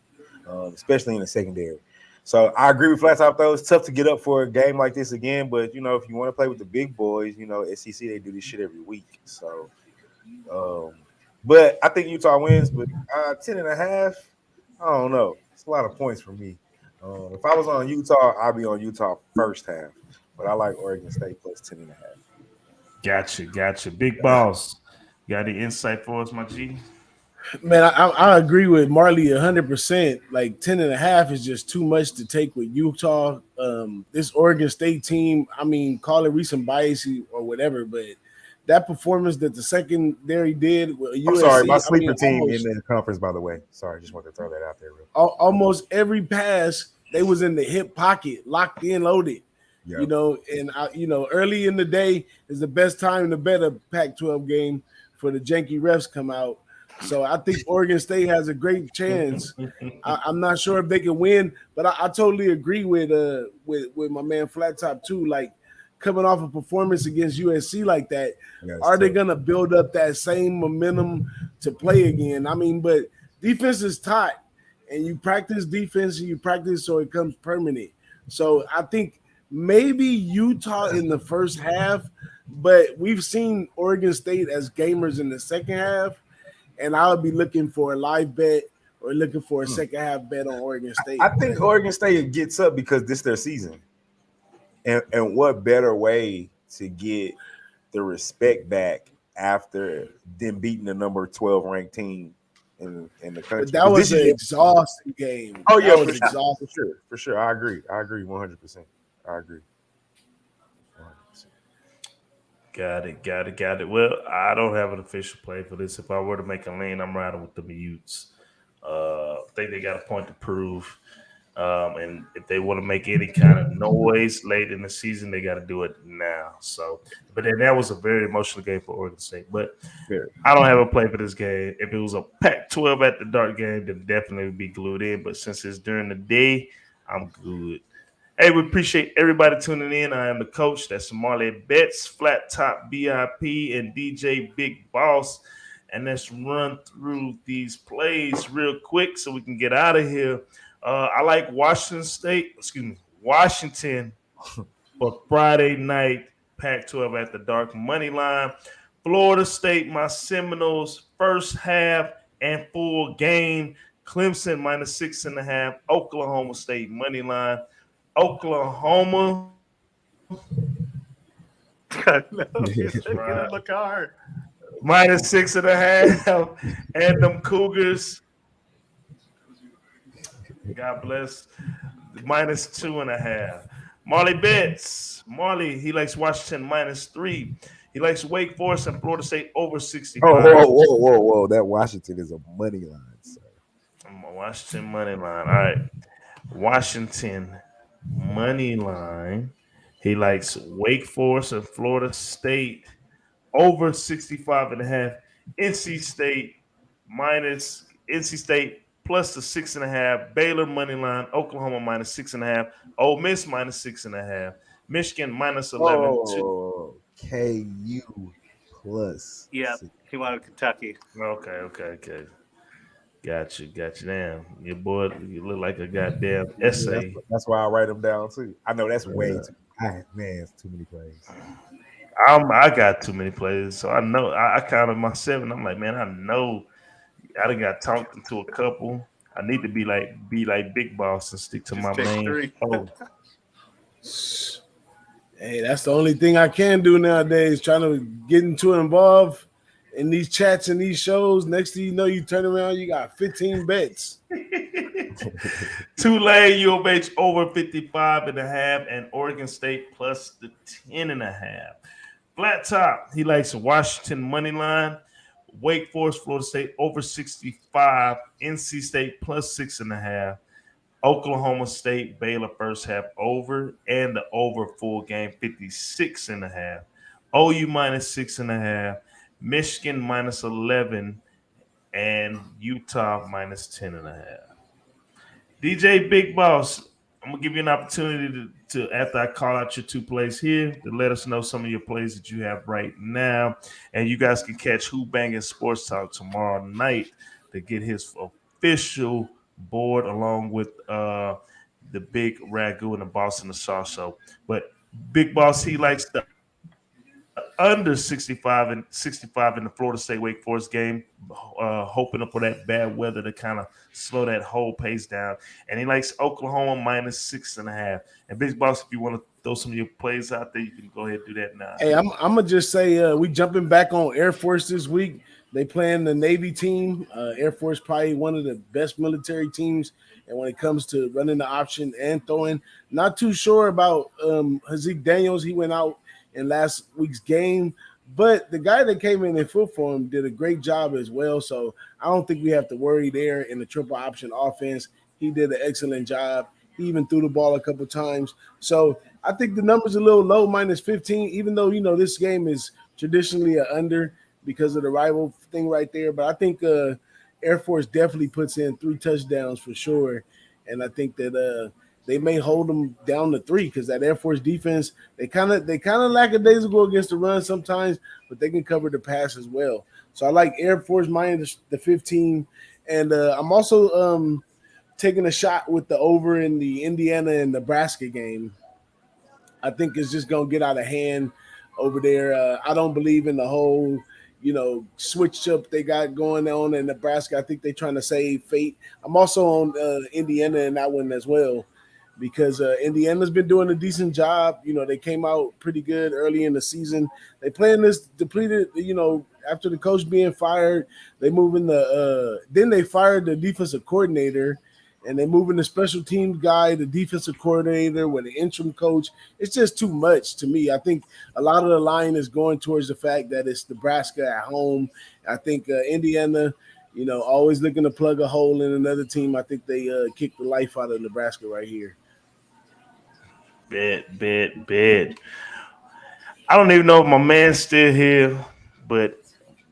especially in the secondary. So I agree with Flat Top, though. It's tough to get up for a game like this again, but, if you want to play with the big boys, SEC, they do this shit every week. So, but I think Utah wins, but 10.5, I don't know. It's a lot of points for me. If I was on Utah, I'd be on Utah first half, but I like Oregon State plus 10.5. Gotcha. Big Boss, got any insight for us, my G? Man, I agree with Marley 100%. Like 10.5 is just too much to take with Utah. This Oregon State team, I mean, call it recent bias or whatever, but that performance that the secondary did with USC, I'm sorry, my sleeper team in the conference, by the way. Sorry, just wanted to throw that out there. Almost every pass, they was in the hip pocket, locked in, loaded. Yep. Early in the day is the best time to bet a Pac-12 game for the janky refs come out. So I think Oregon State has a great chance. I'm not sure if they can win, but I totally agree with my man Flat Top too. Like coming off a performance against USC like that, are they gonna build up that same momentum to play again? I mean, but defense is taught, and you practice defense and you practice so it comes permanent. So I think maybe Utah in the first half, but we've seen Oregon State as gamers in the second half. And I would be looking for a live bet or looking for a second half bet on Oregon State. I think Oregon State gets up because this is their season. And what better way to get the respect back after them beating the number 12 ranked team in the country? But that was an exhausting game. Oh, yeah, for sure. I agree 100%. I agree. Got it. Well, I don't have an official play for this. If I were to make a lean, I'm riding with the Utes. I think they got a point to prove. And if they want to make any kind of noise late in the season, they got to do it now. So, but then that was a very emotional game for Oregon State. But I don't have a play for this game. If it was a Pac-12 at the dark game, then definitely would be glued in. But since it's during the day, I'm good. Hey, we appreciate everybody tuning in. I am the coach. That's Marley Bets, Flat Top BIP, and DJ Big Boss. And let's run through these plays real quick so we can get out of here. I like Washington for Friday night Pac-12 at the dark money line. Florida State, my Seminoles, first half and full game. Clemson minus 6.5. Oklahoma State money line. Oklahoma. No, he's in the car. Minus 6.5. And them Cougars. God bless. Minus 2.5. Marley Bets. Marley, he likes Washington minus 3. He likes Wake Forest and Florida State over 65. Whoa. That Washington is a money line, sir. Washington money line. All right. Washington money line. He likes Wake Forest and Florida State over 65.5. NC State plus the 6.5. Baylor money line. Oklahoma minus 6.5. Ole Miss minus 6.5. Michigan minus 11. Oh, KU plus. Yeah, he wanted Kentucky. Okay. Gotcha. Damn, your boy, you look like a goddamn essay. That's why I write them down too. I know that's way too. Man, it's too many plays. I got too many players, so I know I counted my 7. I'm like, man, I know I done got talked into a couple. I need to be like Big Boss and stick to Just my pick main 3. foe. Hey, that's the only thing I can do nowadays, trying to get involved in these chats and these shows. Next thing you know, you turn around, you got 15 bets. Tulane, UOH over 55.5, and Oregon State plus the 10.5. Flat top, he likes Washington money line. Wake Forest, Florida State over 65. NC State plus 6.5. Oklahoma State, Baylor first half over, and the over full game 56.5. OU minus 6.5. Michigan minus 11, and Utah minus 10.5. DJ Big Boss, I'm gonna give you an opportunity to after I call out your 2 plays here, to let us know some of your plays that you have right now, and you guys can catch Who Banging Sports Talk tomorrow night to get his official board along with the Big Ragu and the Boss and the Sauce Show. But Big Boss, he likes the under 65 in the Florida State Wake Forest game, hoping for that bad weather to kind of slow that whole pace down. And he likes Oklahoma minus 6.5. And Big Boss, if you want to throw some of your plays out there, you can go ahead and do that now. Hey, I'm gonna just say we jumping back on Air Force this week. They playing the Navy team. Air Force probably one of the best military teams. And when it comes to running the option and throwing, not too sure about Hazik Daniels. He went out in last week's game, but the guy that came in full for him did a great job as well. So I don't think we have to worry there in the triple option offense. He did an excellent job. He even threw the ball a couple times. So I think the number's a little low, minus 15, even though, this game is traditionally an under because of the rival thing right there. But I think Air Force definitely puts in 3 touchdowns for sure. And I think that they may hold them down to 3 because that Air Force defense, they kind of lackadaisical against the run sometimes, but they can cover the pass as well. So I like Air Force minus the 15. And I'm also taking a shot with the over in the Indiana and Nebraska game. I think it's just going to get out of hand over there. I don't believe in the whole switch up they got going on in Nebraska. I think they're trying to save fate. I'm also on Indiana in that one as well, because Indiana's been doing a decent job. They came out pretty good early in the season. They playing this depleted, after the coach being fired, they moving then they fired the defensive coordinator, and they moving the special teams guy, the defensive coordinator with an interim coach. It's just too much to me. I think a lot of the line is going towards the fact that it's Nebraska at home. I think Indiana, always looking to plug a hole in another team. I think they kicked the life out of Nebraska right here. Bet. I don't even know if my man's still here, but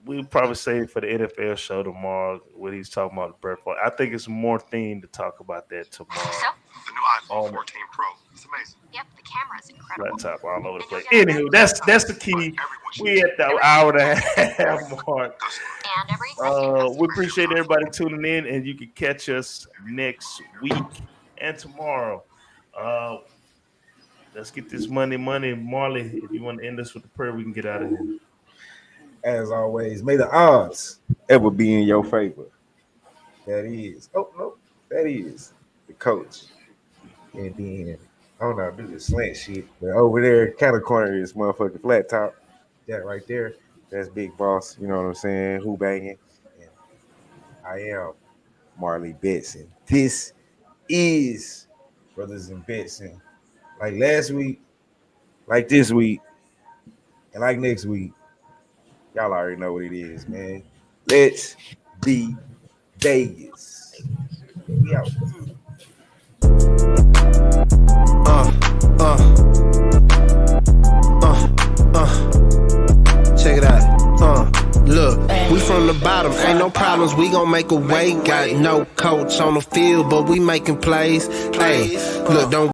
we'll probably save it for the NFL show tomorrow when he's talking about the birthday. I think it's more themed to talk about that tomorrow. So, The new iPhone 14 Pro. It's amazing. yep, the camera's incredible. Laptop all over the place. Anywho, that's the key. We at the hour and a half mark. And We appreciate everybody tuning in, and you can catch us next week and tomorrow. Let's get this money. Marley, if you want to end us with the prayer, we can get out of here. As always, may the odds ever be in your favor. That is the coach. And then I don't know how to do this slant shit, but over there, kind of corner is motherfucking flat top. That right there, that's Big Boss. You know what I'm saying? Who banging? And I am Marley Bets, and this is Brothas N Bets. And like last week, like this week, and like next week, y'all already know what it is, man. Let's be Vegas. We out. Check it out. Look, we from the bottom, ain't no problems, we gon' make a way. Got no coach on the field, but we making plays. Hey, look, don't